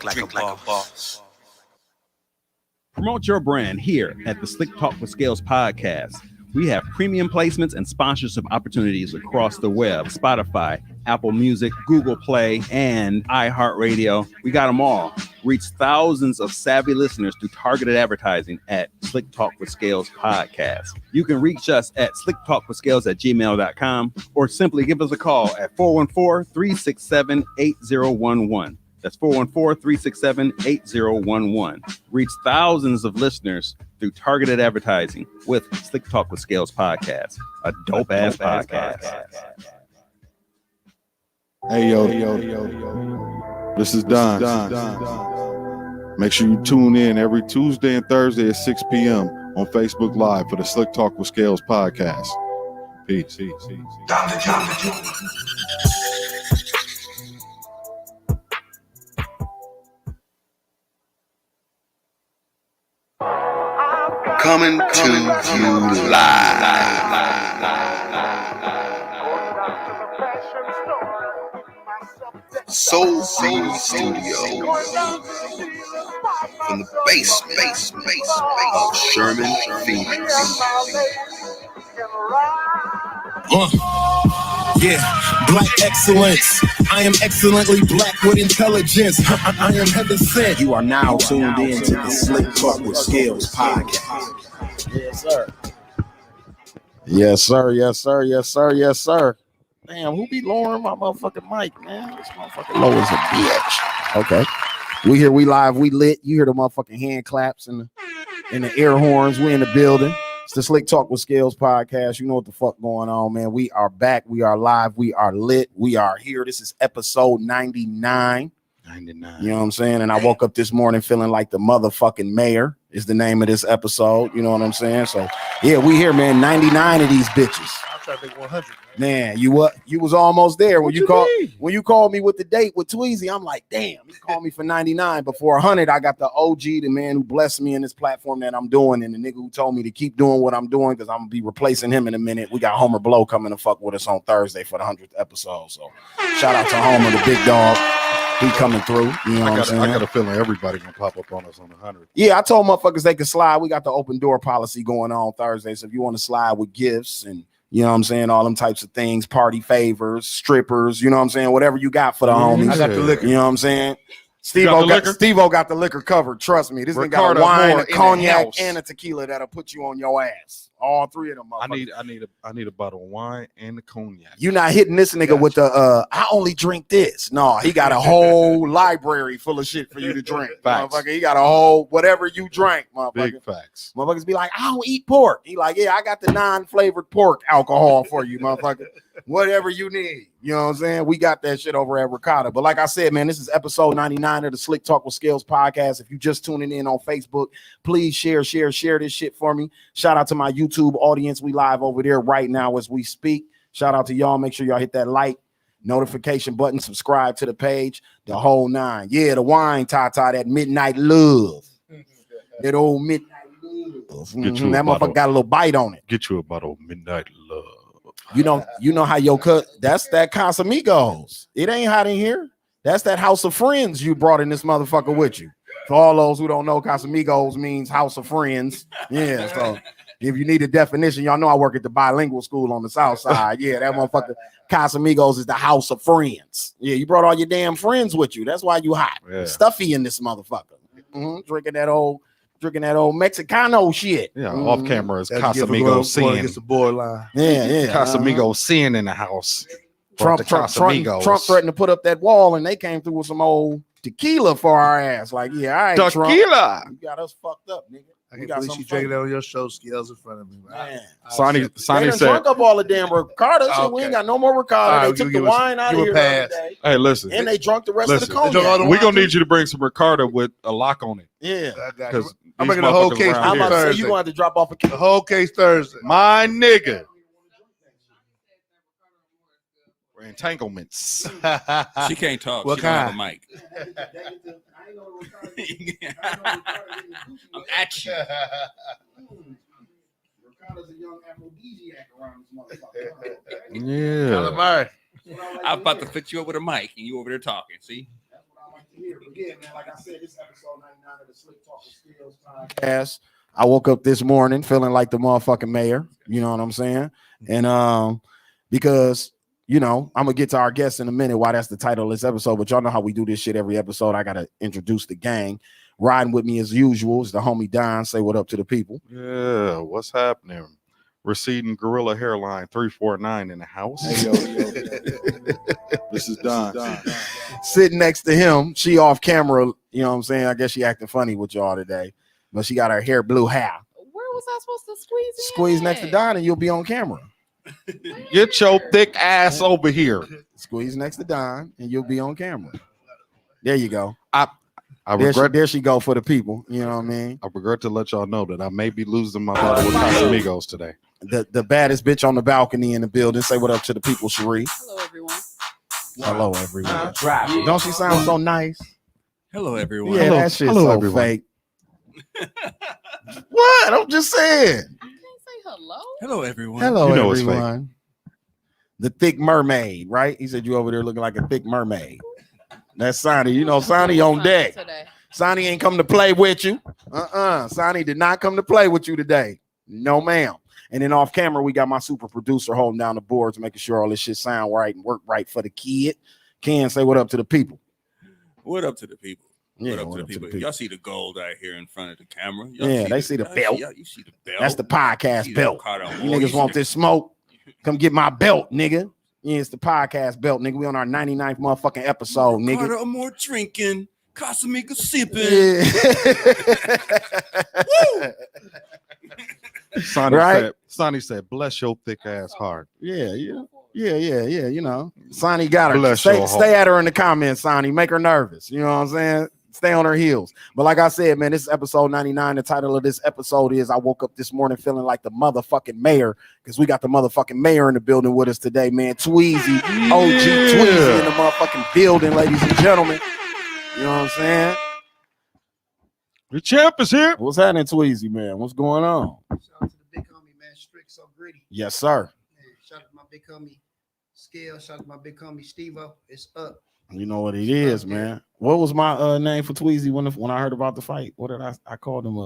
like a boss. Promote your brand here at the Slick Talk with Scales podcast. We have premium placements and sponsorship opportunities across the web, Spotify, Apple Music, Google Play, and iHeartRadio. We got them all. Reach thousands of savvy listeners through targeted advertising at Slick Talk with Scales podcast. You can reach us at slicktalkwithscales@gmail.com or simply give us a call at 414-367-8011. That's 414-367-8011. Reach thousands of listeners through targeted advertising with Slick Talk with Scales podcast, a dope-ass podcast. Hey, yo. This is Don. Make sure you tune in every Tuesday and Thursday at 6 p.m. on Facebook Live for the Slick Talk with Scales podcast. Peace. Coming to you live. Soul Food Studio from the basement of Sherman, Phoenix. Yeah, black excellence. I am excellently black with intelligence. I am heaven sent. You are now tuned in to the Slick Talk with Scales podcast. Yes, sir. Damn, who be lowering my motherfucking mic, man? This motherfucking low as a bitch. Okay. We here, we live, we lit. You hear the motherfucking hand claps and the air horns. We in the building. It's the Slick Talk with Scales podcast. You know what the fuck going on, man. We are back. We are live. We are lit. We are here. This is episode 99. 99. You know what I'm saying? And I woke up this morning feeling like the motherfucking mayor is the name of this episode. You know what I'm saying? So, yeah, we here, man. 99 of these bitches. I'm trying to think 100. Man, you was almost there when you called me with the date with Tweezy. I'm like, damn, he called me for 99. But for 100, I got the OG, the man who blessed me in this platform that I'm doing, and the nigga who told me to keep doing what I'm doing because I'm gonna be replacing him in a minute. We got Homer Blow coming to fuck with us on Thursday for the 100th episode. So shout out to Homer, the big dog. He coming through. You know what I'm saying? I got a feeling everybody gonna pop up on us on the 100. Yeah, I told motherfuckers they could slide. We got the open door policy going on Thursday. So if you want to slide with gifts and you know what I'm saying, all them types of things, party favors, strippers, you know what I'm saying, whatever you got for the homies. I got the liquor. You know what I'm saying? Steve-O got the liquor covered. Trust me. This thing got a wine, a cognac, and a tequila that'll put you on your ass. All three of them. I need a bottle of wine and a cognac. You're not hitting this nigga with the I only drink this. No, he got a whole library full of shit for you to drink. Motherfucker, he got a whole whatever you drank, motherfucker. Big facts. Motherfuckers be like, I don't eat pork. He like, yeah, I got the non-flavored pork alcohol for you, motherfucker. Whatever you need. You know what I'm saying? We got that shit over at Ricotta. But like I said, man, this is episode 99 of the Slick Talk with Scales podcast. If you're just tuning in on Facebook, please share this shit for me. Shout out to my YouTube audience. We live over there right now as we speak. Shout out to y'all. Make sure y'all hit that like, notification button, subscribe to the page, the whole nine. Yeah, the wine, Tata, that midnight love. That old midnight love. That motherfucker got a little bite on it. Get you a bottle of midnight love. You know how your cut. That's that Casamigos. It ain't hot in here. That's that house of friends you brought in this motherfucker with you. For all those who don't know, Casamigos means house of friends. Yeah. So if you need a definition, y'all know I work at the bilingual school on the south side. Yeah, that motherfucker Casamigos is the house of friends. Yeah, you brought all your damn friends with you. That's why you hot. Yeah. Stuffy in this motherfucker. Drinking that old Mexicano shit. Yeah, off camera is Casamigos sin. It's the borderline. Yeah. Casamigos sin in the house. Trump threatened to put up that wall, and they came through with some old tequila for our ass. Like, yeah, all right, tequila. Trump, you got us fucked up, nigga. I can't believe she drank it on your show, Scales in front of me. Man. Sonny said, drunk up all the damn Ricotta. So we ain't got no more Ricotta. They took the wine out of here the other day. Hey, listen. And they drunk the rest of the cognac. We're going to need you to bring some Ricotta with a lock on it. Yeah. Because I'm making the whole case. I'm about to say you're going to have to drop off the whole case Thursday. My nigga. We're entanglements. She can't talk. What she kind? don't have a mic. I'm at you. Ricotta's a young aphrodisiac around this motherfucker. Yeah. I was about to fix you up with a mic, and you over there talking. See? here. But yeah, man, like I said, this episode 99 of the Slicktalk with Skills podcast. I woke up this morning feeling like the motherfucking mayor. You know what I'm saying? And because you know, I'm gonna get to our guests in a minute why that's the title of this episode, but y'all know how we do this shit every episode. I gotta introduce the gang. Riding with me as usual is the homie Don. Say what up to the people. Yeah, what's happening? Receding gorilla hairline 349 in the house. Hey, yo. This is Don. Sitting next to him, she off camera, you know what I'm saying? I guess she acting funny with y'all today, but she got her hair blue hair. Where was I supposed to squeeze in? Squeeze next to Don and you'll be on camera. Get your thick ass over here. Squeeze next to Don and you'll be on camera. There you go. I There regret she go for the people. You know what I mean? I regret to let y'all know that I may be losing my battle with Casamigos today. The baddest bitch on the balcony in the building. Say what up to the people, Cherie. Hello, everyone. Hello, everyone. Don't she sound so nice? Hello, everyone. Yeah, Hello- that shit's hello, so everyone. fake. What? I'm just saying. You can't say hello. Hello, everyone. Hello, You know it's everyone. The thick mermaid, right? He said you over there looking like a thick mermaid. That's Sonny. You know, Sonny on deck. Today. Sonny ain't come to play with you. Sonny did not come to play with you today. No, ma'am. And then off camera, we got my super producer holding down the boards, making sure all this shit sound right and work right for the kid. Ken, say what up to the people. What up to the people? Yeah, What up to the people? Y'all see the gold out here in front of the camera? Y'all Yeah, they see the belt. You see the belt. That's the podcast You belt. You niggas want this smoke? Come get my belt, nigga. Yeah, it's the podcast belt, nigga. We on our 99th motherfucking episode, nigga. Carter more drinking, Casamigos sipping. Yeah. Sonny said, bless your thick ass heart. Yeah. You know, Sonny got her. Bless your Stay heart. at her in the comments, Sonny. Make her nervous. You know what I'm saying? Stay on her heels. But like I said, man, this is episode 99. The title of this episode is I woke up this morning feeling like the motherfucking mayor because we got the motherfucking mayor in the building with us today, man. Tweezy, OG Tweezy in the motherfucking building, ladies and gentlemen. You know what I'm saying? The champ is here. What's happening, Tweezy, man? What's going on? Shout out to the big homie, man. Strict so gritty. Yes, sir. Man, shout out to my big homie Scale. Shout out to my big homie Steve-O. It's up. You know what it is, man. What was my name for Tweezy when I heard about the fight? What did I called him?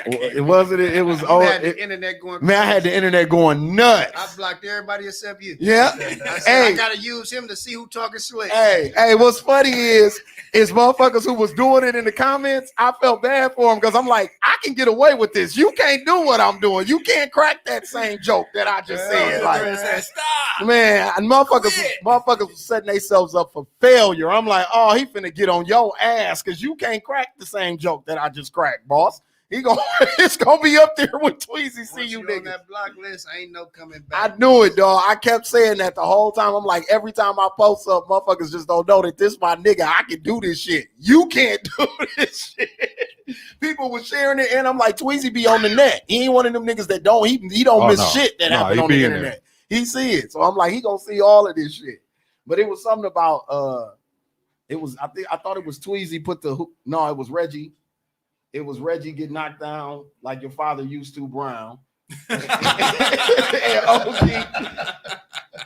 It wasn't. It was. I had the internet going. Man, I had the internet going nuts. I blocked everybody except you. Yeah. I said, Hey. I gotta use him to see who talking slick. Hey, what's funny is motherfuckers who was doing it in the comments, I felt bad for them because I'm like, I can get away with this. You can't do what I'm doing. You can't crack that same joke that I just said. Like, Stop. man, and motherfuckers was setting themselves up for failure. I'm like, oh, he finna get on your ass because you can't crack the same joke that I just cracked, boss. It's gonna be up there with Tweezy. See Once you on niggas. that block list, ain't no coming back. I knew it, dog. I kept saying that the whole time. I'm like, every time I post up, motherfuckers just don't know that this my nigga. I can do this shit. You can't do this shit. People were sharing it, and I'm like, Tweezy be on the net. He ain't one of them niggas that don't. He don't miss shit that happened on the internet. He see it, so I'm like, he gonna see all of this shit. But it was something about it was. I thought it was Tweezy put the. No, it was Reggie. It was Reggie get knocked down like your father used to, Brown. And OG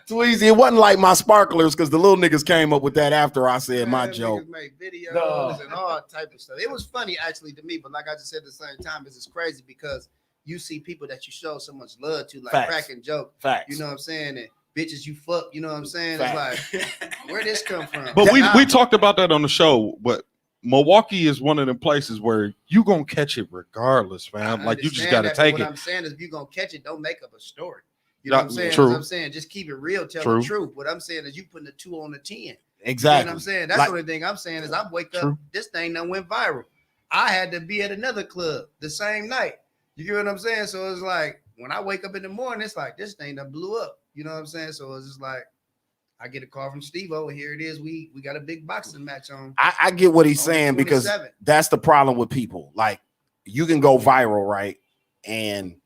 Tweezy, it wasn't like my sparklers because the little niggas came up with that after I said my Them joke. niggas made videos No. and all type of stuff. It was funny actually to me, but like I just said at the same time, it's crazy because you see people that you show so much love to, like Facts. cracking joke. Facts. You know what I'm saying? And bitches you fuck, you know what I'm saying? It's like, where this come from? But we talked about that on the show, but Milwaukee is one of them places where you gonna catch it regardless, fam. Like you just gotta take what it. I'm saying is if you gonna catch it, don't make up a story. You know what I'm saying? True. That's what I'm saying, just keep it real, tell True. the truth. What I'm saying is you putting the 2 on the 10. You know Exactly. what I'm saying? That's Like- the only thing I'm saying is I wake up, True. this thing done went viral. I had to be at another club the same night. You get what I'm saying? So it's like when I wake up in the morning, it's like this thing done blew up. You know what I'm saying? So it's just like I get a call from Steve-O, and here it is. We got a big boxing match on. I get what he's on the saying because 27th. that's the problem with people. Like, you can go viral, right? And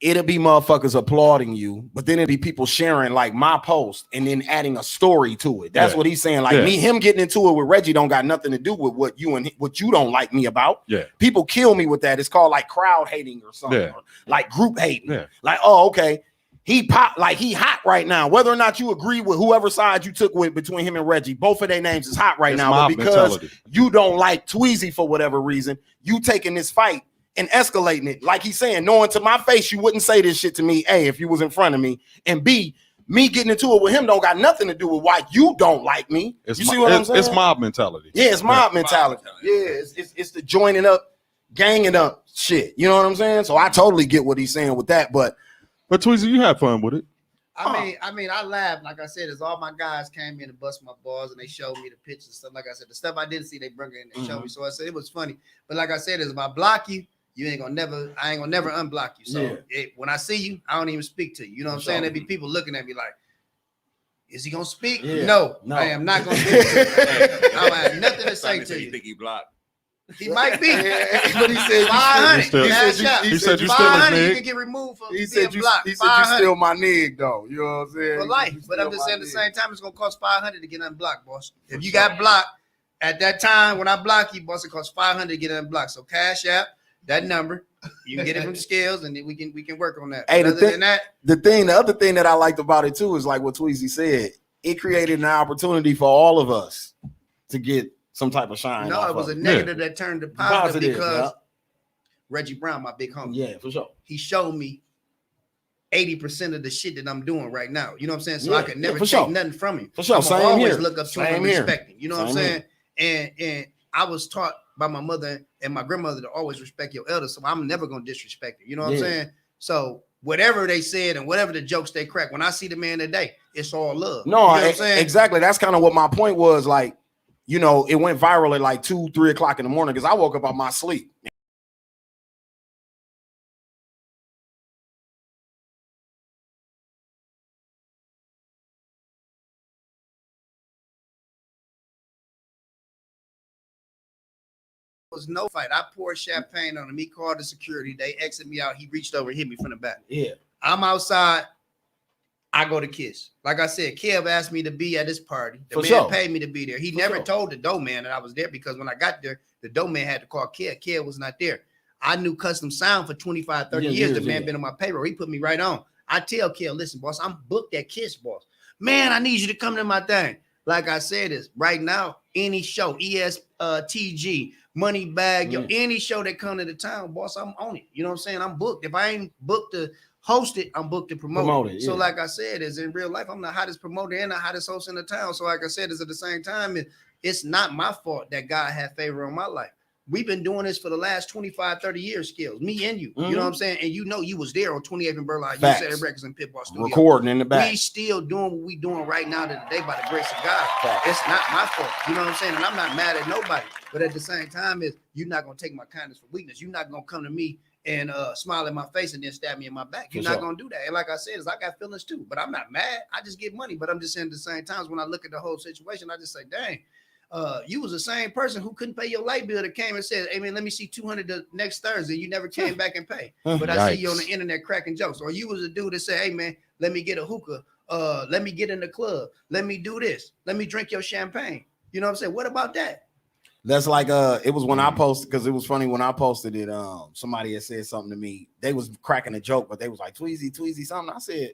it'll be motherfuckers applauding you, but then it'll be people sharing like my post and then adding a story to it. That's Yeah. what he's saying. Like him getting into it with Reggie don't got nothing to do with what you don't like me about. Yeah. People kill me with that. It's called like crowd hating or something, Yeah. or like group hating. Yeah. Like, oh, okay. he hot right now. Whether or not you agree with whoever side you took with between him and Reggie, both of their names is hot right now. But because you don't like Tweezy for whatever reason, you taking this fight and escalating it. Like he's saying, knowing to my face, you wouldn't say this shit to me, A, if you was in front of me, and B, me getting into it with him don't got nothing to do with why you don't like me. You see what I'm saying? It's mob mentality. Yeah, it's mob mentality. Yeah, it's the joining up, ganging up shit. You know what I'm saying? So I totally get what he's saying with that. But Tweezy, you had fun with it. I mean, I laughed. Like I said, as all my guys came in to bust my balls and they showed me the pictures and stuff. Like I said, the stuff I didn't see, they bring it in and show me. So I said it was funny. But like I said, if I block you, I ain't gonna never unblock you. So when I see you, I don't even speak to you. You know what I'm saying? There'd be people looking at me like, is he gonna speak? Yeah. No, I am not gonna speak to you. I don't have nothing to say to you. Think he blocked? He might be. But he said 500. He said you still 500. his You nigga. can get removed from He said being blocked. you still my nigga though. You know what I'm saying? For life. But I'm just saying at the same time, it's gonna cost 500 to get unblocked, boss. If you got blocked at that time when I block you, boss, it costs 500 to get unblocked. So cash out that number. You can get it from the scales, and then we can work on that. Hey, the other thing that I liked about it too is like what Tweezy said. It created an opportunity for all of us to get some type of shine. No, it was a negative that turned to positive because Reggie Brown, my big homie. Yeah, for sure. He showed me 80% of the shit that I'm doing right now. You know what I'm saying? So I could never take nothing from him. For sure. I always look up to him and respect him. You know what I'm saying? And I was taught by my mother and my grandmother to always respect your elders. So I'm never gonna disrespect him. You know what I'm saying? So whatever they said and whatever the jokes they crack, when I see the man today, it's all love. No, you know what I'm saying? Exactly. That's kind of what my point was. Like, you know, it went viral at like 2-3 o'clock in the morning because I woke up out my sleep. Was no fight. I poured champagne on him. He called the security. They exited me out. He reached over and hit me from the back. Yeah. I'm outside. I go to Kiss. Like I said, Kev asked me to be at this party. The man paid me to be there. He never told the dough man that I was there because when I got there, the dough man had to call Kev. Kev was not there. I knew custom sound for 25, 30 years. The man been on my payroll. He put me right on. I tell Kev, listen, boss, I'm booked at Kiss, boss. Man, I need you to come to my thing. Like I said, is right now, any show, TG, Money Bag, any show that come to the town, boss, I'm on it. You know what I'm saying? I'm booked. If I ain't booked to host it, I'm booked to promote it. So like I said, is in real life, I'm the hottest promoter and the hottest host in the town. So like I said, is at the same time, it's not my fault that God had favor on my life. We've been doing this for the last 25, 30 years, Skills. Me and you. You know what I'm saying? And you know you was there on 28th and Burleigh. You said Records and Pitbull Studio. Recording in the back. We still doing what we doing right now today by the grace of God. It's not my fault. You know what I'm saying? And I'm not mad at nobody. But at the same time, you're not going to take my kindness for weakness. You're not going to come to me and smile in my face and then stab me in my back. You're not going to do that. And like I said, I got feelings too. But I'm not mad. I just get money. But I'm just saying at the same times when I look at the whole situation, I just say, dang. You was the same person who couldn't pay your light bill that came and said, hey man, let me see 200 the next Thursday. You never came back and pay. But I see you on the internet cracking jokes. Or you was a dude that said, hey man, let me get a hookah. Let me get in the club. Let me do this. Let me drink your champagne. You know what I'm saying? What about that? That's like it was when I posted, because it was funny when I posted it. Somebody had said something to me. They was cracking a joke, but they was like, Tweezy, something. I said,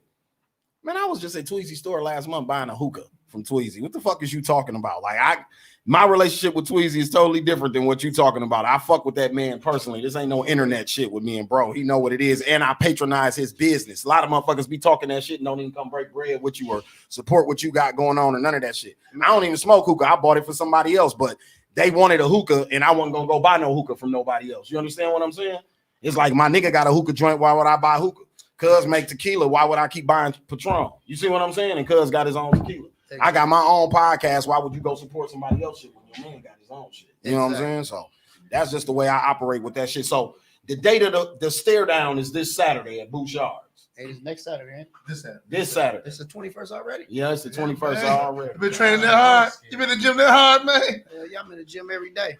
man, I was just at Tweezy store last month buying a hookah from Tweezy. What the fuck is you talking about? Like, my relationship with Tweezy is totally different than what you talking about. I fuck with that man personally. This ain't no internet shit with me and bro. He know what it is, and I patronize his business. A lot of motherfuckers be talking that shit and don't even come break bread with you or support what you got going on or none of that shit. I don't even smoke hookah. I bought it for somebody else, but they wanted a hookah, and I wasn't gonna go buy no hookah from nobody else. You understand what I'm saying? It's like my nigga got a hookah joint. Why would I buy hookah? Cuz make tequila. Why would I keep buying Patron? You see what I'm saying? And Cuz got his own tequila. I got my own podcast. Why would you go support somebody else shit when your man got his own shit? You know what I'm saying? So that's just the way I operate with that shit. So the date of the stare down is this Saturday at Bouchard's. Hey, it's next Saturday, ain't it? This Saturday. It's the 21st already? Yeah, it's the 21st already. You been training that hard? You been in the gym that hard, man? Yeah, I'm in the gym every day.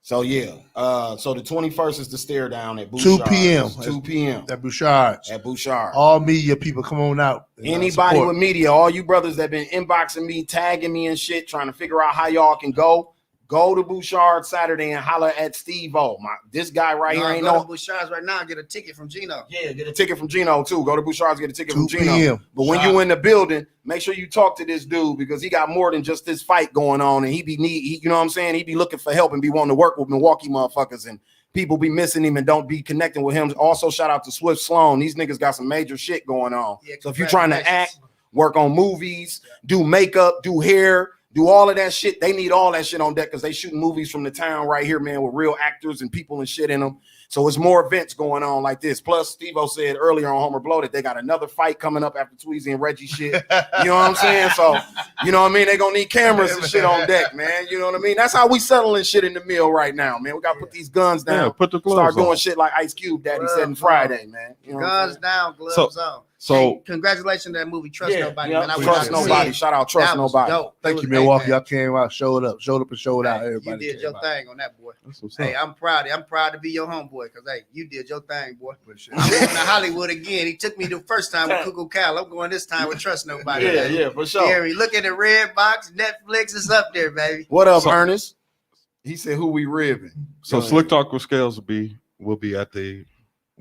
So yeah, so the 21st is the stare down at Bouchard's. 2 p.m. 2 p.m. At Bouchard's. At Bouchard's. All media people, come on out. Anybody with media, all you brothers that been inboxing me, tagging me and shit, trying to figure out how y'all can go, Go to Bouchard Saturday and holler at Steve-O. This guy right here ain't no. Bouchard's right now. Get a ticket from Gino. Yeah, get a ticket from Gino too. Go to Bouchard's, get a ticket from 2 Gino. p.m. But when you in the building, make sure you talk to this dude because he got more than just this fight going on, and you know what I'm saying? He be looking for help and be wanting to work with Milwaukee motherfuckers, and people be missing him and don't be connecting with him. Also, shout out to Swift Sloan. These niggas got some major shit going on. Yeah, so if you're trying to act, work on movies, do makeup, do hair, do all of that shit. They need all that shit on deck because they shooting movies from the town right here, man, with real actors and people and shit in them. So it's more events going on like this. Plus, Steve-O said earlier on Homer Blow that they got another fight coming up after Tweezy and Reggie shit. You know what I'm saying? So, you know what I mean? They gonna need cameras and shit on deck, man. You know what I mean? That's how we settling shit in the mill right now, man. We gotta put these guns down. Yeah, put the gloves Start doing on. shit like Ice Cube Daddy said on Friday, man. You know Guns down, gloves on. So hey, congratulations on that movie. Trust Nobody, man. I Trust Nobody. Shout out Trust Nobody. Dope. Thank you, Milwaukee. Y'all came out, showed up and showed out. Everybody You did your thing on that, boy. what's Hey, up. I'm proud. I'm proud to be your homeboy because hey, you did your thing, boy. I'm going to Hollywood again. He took me the first time with Cuckoo Cal. I'm going this time with Trust Nobody. Yeah, for sure. Gary, look at the red box. Netflix is up there, baby. What up, Ernest? He said, "Who we ribbing?" So Slick Talk with Scales will be at the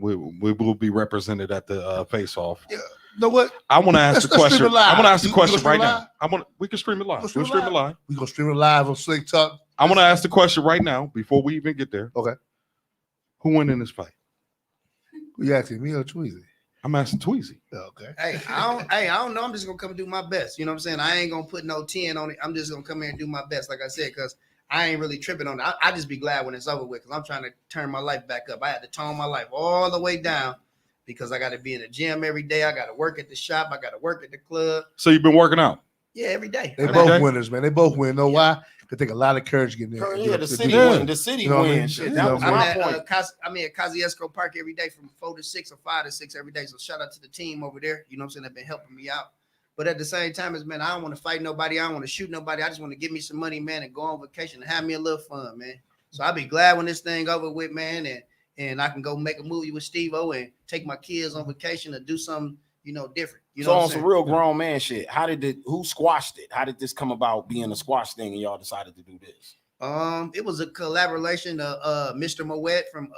we will be represented at the face off. Yeah. You know what? I want to ask the question. I want to ask the question right live? now. We can stream it live. We'll We'll stream it live. We're gonna stream it live on Slick Talk. I want to ask the question right now before we even get there. Okay. Who won in this fight? You asking me or Tweezy? I'm asking Tweezy. Okay. Hey, I don't know. I'm just gonna come do my best. You know what I'm saying? I ain't gonna put no 10 on it. I'm just gonna come here and do my best, like I said, because I ain't really tripping on it. I just be glad when it's over with because I'm trying to turn my life back up. I had to tone my life all the way down because I got to be in the gym every day. I got to work at the shop. I got to work at the club. So you've been working out? Yeah, every day. They both winners, man. They both win. Know why? Because take a lot of courage getting there. Yeah, the city Yeah. win. The city You know what I win. mean? Shit, You that know was what my I I'm point. at Kosciuszko Park every day from 4 to 6 or 5 to 6 every day. So shout out to the team over there. You know what I'm saying? They've been helping me out. But at the same time, man, I don't want to fight nobody. I don't want to shoot nobody. I just want to give me some money, man, and go on vacation and have me a little fun, man. So I'll be glad when this thing over with, man, and I can go make a movie with Steve-O and take my kids on vacation and do something, different. You know So what I'm on some saying? real grown man shit, who squashed it? How did this come about being a squash thing and y'all decided to do this? It was a collaboration of Mr. Moet from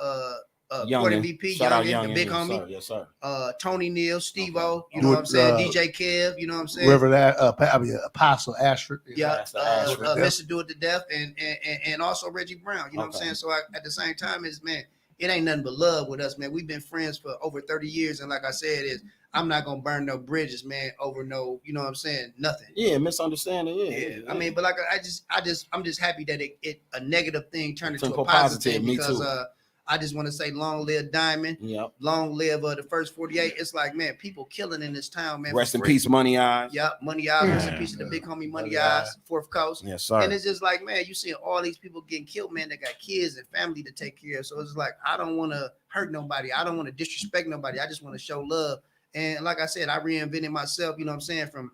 Youngin. Porter VP, Shout out Youngin, the big yes, homie. sir. Yes, sir. Tony Neal, Steve-O, you Do know it, what I'm saying? DJ Kev, you know what I'm saying? Whoever that, Apostle Ashford. Yeah, Pastor Ashford. Mr. Do It to Death, and also Reggie Brown. You know what I'm saying? So at the same time, man, it ain't nothing but love with us, man. We've been friends for over 30 years, and like I said, I'm not gonna burn no bridges, man, over no, you know what I'm saying? Nothing. Yeah, misunderstanding. Yeah. I mean, but like I'm just happy that it a negative thing turned into a positive, positive me because too. I just want to say long live Diamond, Yep. long live the first 48. It's like, man, people killing in this town, man. Rest for in free. peace, Money Eyes. Yep, Money Eyes, rest in peace to the big homie Money Eyes, Fourth Coast. Yes, sir. And it's just like, man, you see all these people getting killed, man. They got kids and family to take care of. So it's like, I don't want to hurt nobody. I don't want to disrespect nobody. I just want to show love. And like I said, I reinvented myself, you know what I'm saying? From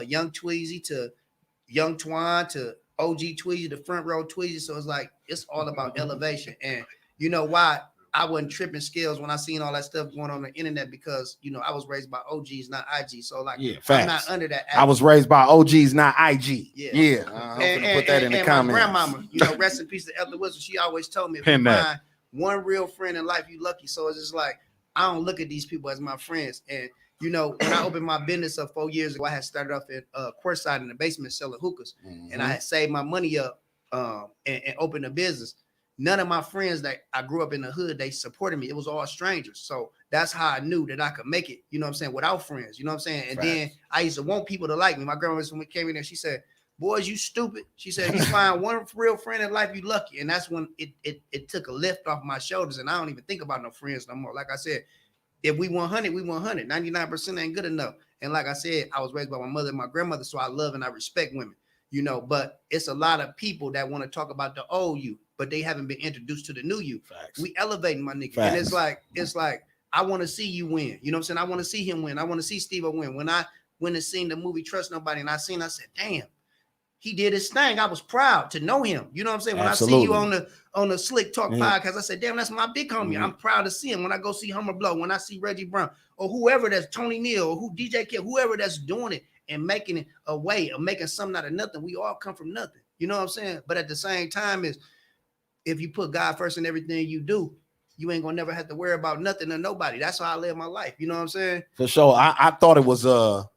young Tweezy to young Twan to OG Tweezy, the front row Tweezy. So it's like, it's all about elevation. And you know why I wasn't tripping scales when I seen all that stuff going on the internet because, I was raised by OGs, not IG. So like, Yeah, I'm facts. not under that. I was raised by OGs, not IG. Yeah. I'm gonna put that in the and comments. my grandmama, rest in peace to Ethel Wilson. She always told me, if Pin you that. find one real friend in life, you lucky. So it's just like, I don't look at these people as my friends. And, when I opened my business up 4 years ago, I had started off at Courtside in the basement selling hookahs. And I had saved my money up and opened a business. None of my friends that I grew up in the hood, they supported me. It was all strangers. So that's how I knew that I could make it, you know what I'm saying, without friends, you know what I'm saying? And then I used to want people to like me. My grandma, when we came in there, she said, boys, you stupid. She said, if you find one real friend in life, you lucky. And that's when it took a lift off my shoulders. And I don't even think about no friends no more. Like I said, if we 100, we 100. 99% ain't good enough. And like I said, I was raised by my mother and my grandmother, so I love and I respect women, but it's a lot of people that want to talk about the old you, but they haven't been introduced to the new you. Facts. We elevating my nigga. Facts. And it's like, I want to see you win. You know what I'm saying? I want to see him win. I want to see Steve-O win. When I went and seen the movie Trust Nobody and I said, damn, he did his thing. I was proud to know him. You know what I'm saying? When Absolutely. I see you on the Slick Talk podcast, I said, damn, that's my big homie. I'm proud to see him. When I go see Homer Blow, when I see Reggie Brown, or whoever that's Tony Neal, or DJ Kid, whoever that's doing it and making it a way of making something out of nothing. We all come from nothing. You know what I'm saying? But at the same time, is if you put God first in everything you do, you ain't gonna never have to worry about nothing or nobody. That's how I live my life. You know what I'm saying? For sure. I thought it was a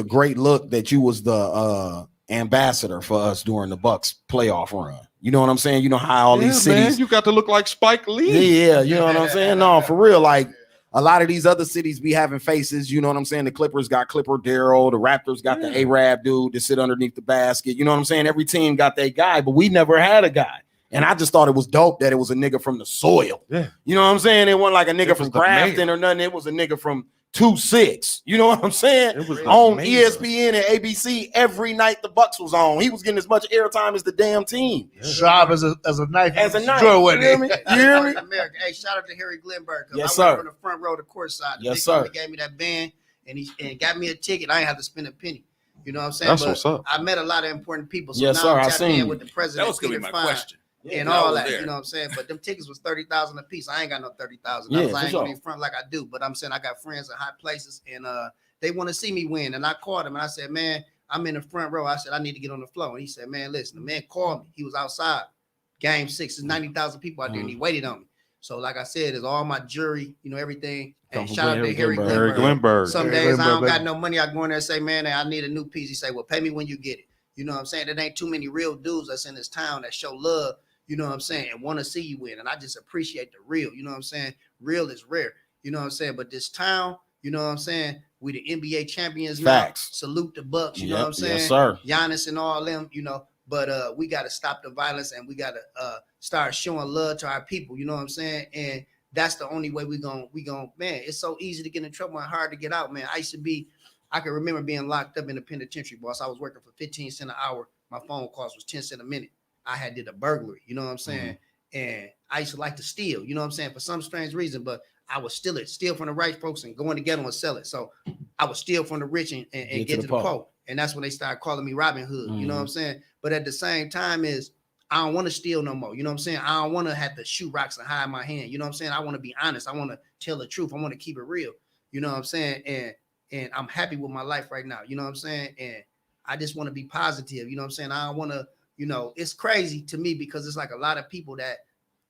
great look that you was the ambassador for us during the Bucks playoff run. You know what I'm saying? You know how all these cities, man, you got to look like Spike Lee. yeah, you know what I'm saying? No, for real. Like a lot of these other cities be having faces. You know what I'm saying? The Clippers got Clipper Darrell. The Raptors got the Arab dude to sit underneath the basket. You know what I'm saying? Every team got their guy, but we never had a guy. And I just thought it was dope that it was a nigga from the soil. Yeah. You know what I'm saying? It wasn't like a nigga from Grafton or nothing. It was a nigga from 2-6. You know what I'm saying? It was on mayor. ESPN and ABC every night the Bucks was on. He was getting as much airtime as the damn team. Sharp as a knife. As a knife. Draw You hear me? You hear me? America. Hey, shout out to Harry Glenberg. Yes, I went sir. from the front row to court side. The Yes, big sir. homie gave me that band and got me a ticket. I ain't have to spend a penny. You know what I'm saying? That's but what's up. I met a lot of important people. So Yes, now sir. I'm I tapped seen in you. with the president. That was gonna be Peter my Fine, question. and I all was that, there. you know what I'm saying? But them tickets was $30,000 a piece. I ain't got no $30,000. Yeah, I for ain't sure. gonna even front like I do, but I'm saying I got friends in high places and they want to see me win. And I called him and I said, man, I'm in the front row. I said, I need to get on the floor. And he said, man, listen, the man called me. He was outside. Game 6 is 90,000 people out there and he waited on me. So like I said, it's all my jury, you know, everything. And shout out to Harry Harry Glenberg. Glenberg. Some Harry days I don't Glenberg, got baby. no money. I go in there and say, man, I need a new piece. He say, well, pay me when you get it. You know what I'm saying? There ain't too many real dudes that's in this town that show love, you know what I'm saying, and want to see you win. And I just appreciate the real, you know what I'm saying? Real is rare, you know what I'm saying? But this town, you know what I'm saying? We the NBA champions now. Facts. Salute the Bucks, you know what I'm saying? Yes, sir. Giannis and all them, you know, but we got to stop the violence and we got to start showing love to our people, you know what I'm saying? And that's the only way we gon' man, it's so easy to get in trouble and hard to get out, man. I can remember being locked up in the penitentiary, boss. I was working for 15 cents an hour. My phone calls was 10 cents a minute. I had did a burglary, you know what I'm saying? And I used to like to steal, you know what I'm saying? For some strange reason, but I would steal from the right folks and go in the ghetto and sell it. So I would steal from the rich and get to the poor. And that's when they started calling me Robin Hood, you know what I'm saying? But at the same time is I don't want to steal no more. You know what I'm saying? I don't want to have to shoot rocks and hide my hand. You know what I'm saying? I want to be honest. I want to tell the truth. I want to keep it real. You know what I'm saying? And I'm happy with my life right now. You know what I'm saying? And I just want to be positive. You know what I'm saying? I don't want to, you know, it's crazy to me because it's like a lot of people that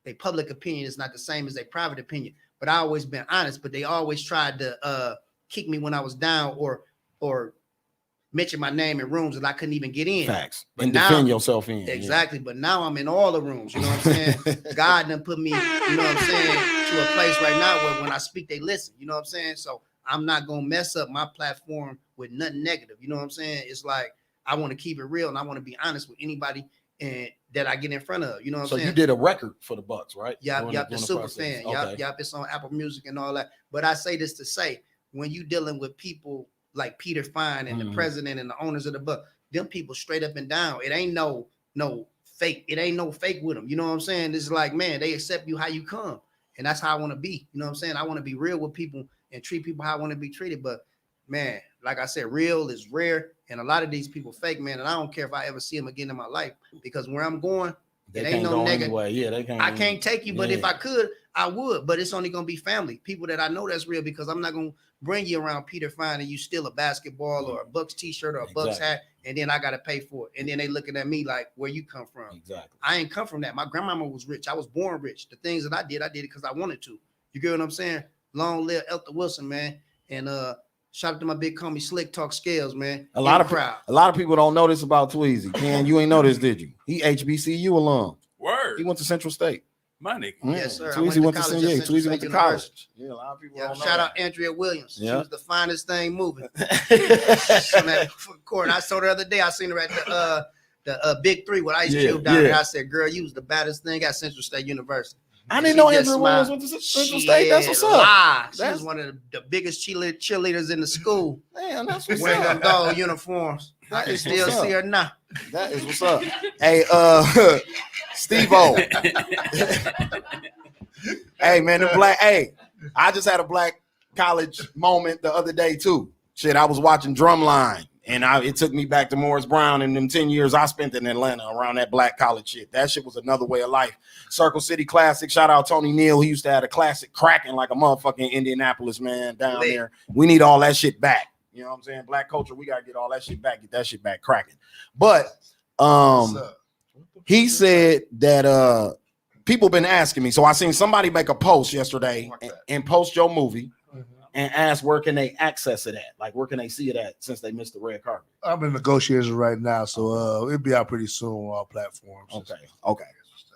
their public opinion is not the same as their private opinion. But I always been honest, but they always tried to kick me when I was down or mention my name in rooms that I couldn't even get in. Facts. But And now, defend yourself in. Exactly. But now I'm in all the rooms. You know what I'm saying? God done put me, you know what I'm saying, to a place right now where when I speak, they listen. You know what I'm saying? So I'm not gonna mess up my platform with nothing negative. You know what I'm saying? It's like I want to keep it real and I want to be honest with anybody and that I get in front of. You know what I'm saying? So you did a record for the Bucks, right? Yep, the super process. fan. Okay. Yep, it's on Apple Music and all that. But I say this to say, when you dealing with people like Peter Fine and the president and the owners of the Bucks, them people straight up and down. It ain't no fake. It ain't no fake with them. You know what I'm saying? It's like, man, they accept you how you come. And that's how I want to be. You know what I'm saying? I want to be real with people and treat people how I want to be treated. But man, like I said, real is rare. And a lot of these people fake, man. And I don't care if I ever see them again in my life because where I'm going, it ain't no negative. Yeah, they can't. I can't take you, but if I could, I would. But it's only gonna be family, people that I know that's real because I'm not gonna bring you around Peter Fine and you steal a basketball or a Bucks t-shirt or a Bucks hat, and then I gotta pay for it. And then they looking at me like, where you come from? Exactly. I ain't come from that. My grandmama was rich. I was born rich. The things that I did it because I wanted to. You get what I'm saying? Long live Elton Wilson, man. And shout out to my big homie Slicktalk Scales, man. A lot of people don't know this about Tweezy. Ken, you ain't know this, did you? He HBCU alum. Word. He went to Central State. My nigga. Yes, sir. Tweezy went to college at Tweezy Central went to State college. Yeah, a lot of people Yeah, don't know shout that. out Andrea Williams. She Yeah. was the finest thing moving. On that court. I saw her the other day. I seen her at the Big Three with Ice Cube down there. I said, girl, you was the baddest thing at Central State University. I didn't know Andrew Williams went to Central State. That's what's up. She was one of the biggest cheerleaders in the school. Man, that's what's Wearing them up. dog uniforms. I can still see her now. That is what's up. Hey, Steve-O. Hey, man, I just had a black college moment the other day too. Shit, I was watching Drumline, and it took me back to Morris Brown and them 10 years I spent in Atlanta around that black college shit. That shit was another way of life. Circle City Classic. Shout out Tony Neal. He used to have a classic cracking like a motherfucking Indianapolis, man, down there. We need all that shit back. You know what I'm saying? Black culture, we got to get all that shit back. Get that shit back cracking. But He said that people been asking me. So I seen somebody make a post yesterday and post your movie and ask where can they access it at? Like where can they see it at since they missed the red carpet? I'm in negotiations right now, so it'll be out pretty soon on all platforms. Okay.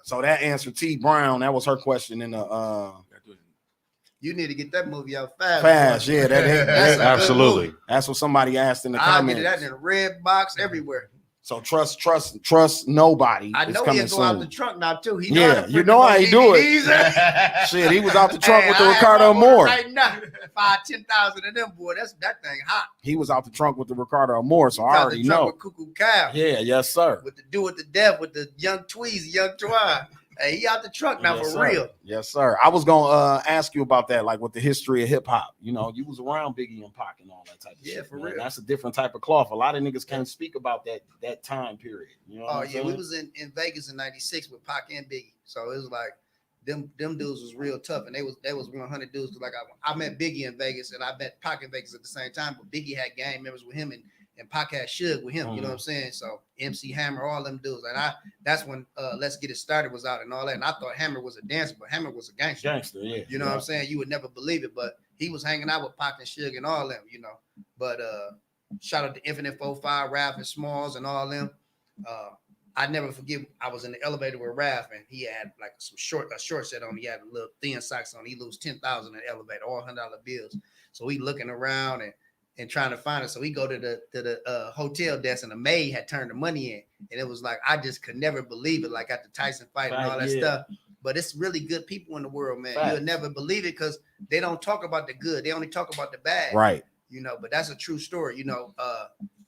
So that answered T Brown. That was her question in the You need to get that movie out fast. fast. Yeah, That's absolutely. That's what somebody asked in the I'll comments. get that in a red box everywhere. So trust nobody. I know he'll go out the trunk now too. He you know how he do it. Shit, he was out the trunk with the Ricardo Moore. Right now, 5,000-10,000 of them, boy. That thing hot. He was out the trunk with the Ricardo Moore, so He I out already the trunk know. with Cuckoo Cow. Yeah, yes, sir. With the Do With the Death with the young Tweezy, young Twan. Hey, he out the trunk now Yes, for sir. real. Yes, sir. I was gonna ask you about that, like with the history of hip hop. You know, you was around Biggie and Pac and all that type of shit. For man. real. That's a different type of cloth. A lot of niggas can't speak about that time period. You know what Oh I'm yeah, saying? we was in Vegas in '96 with Pac and Biggie, so it was like them dudes was real tough, and they was 100 dudes. Cause like I met Biggie in Vegas, and I met Pac in Vegas at the same time. But Biggie had gang members with him, and Pac had Suge with him. You know what I'm saying? So MC Hammer, all them dudes, and that's when Let's Get It Started was out and all that. And I thought Hammer was a dancer, but Hammer was a gangster. Gangster, yeah. You know what I'm saying? You would never believe it, but he was hanging out with Pac and Suge and all them. You know, but shout out to Infinite 45, Raph and Smalls and all them. I never forget. I was in the elevator with Raph, and he had like a short set on. He had a little thin socks on. He lose 10,000 in the elevator, all $100 bills. So he looking around and trying to find it. So we go to the hotel desk, and the maid had turned the money in, and it was like I just could never believe it. Like at the Tyson fight and all that stuff. But it's really good people in the world, man. You'll never believe it because they don't talk about the good. They only talk about the bad. Right. You know, but that's a true story. You know,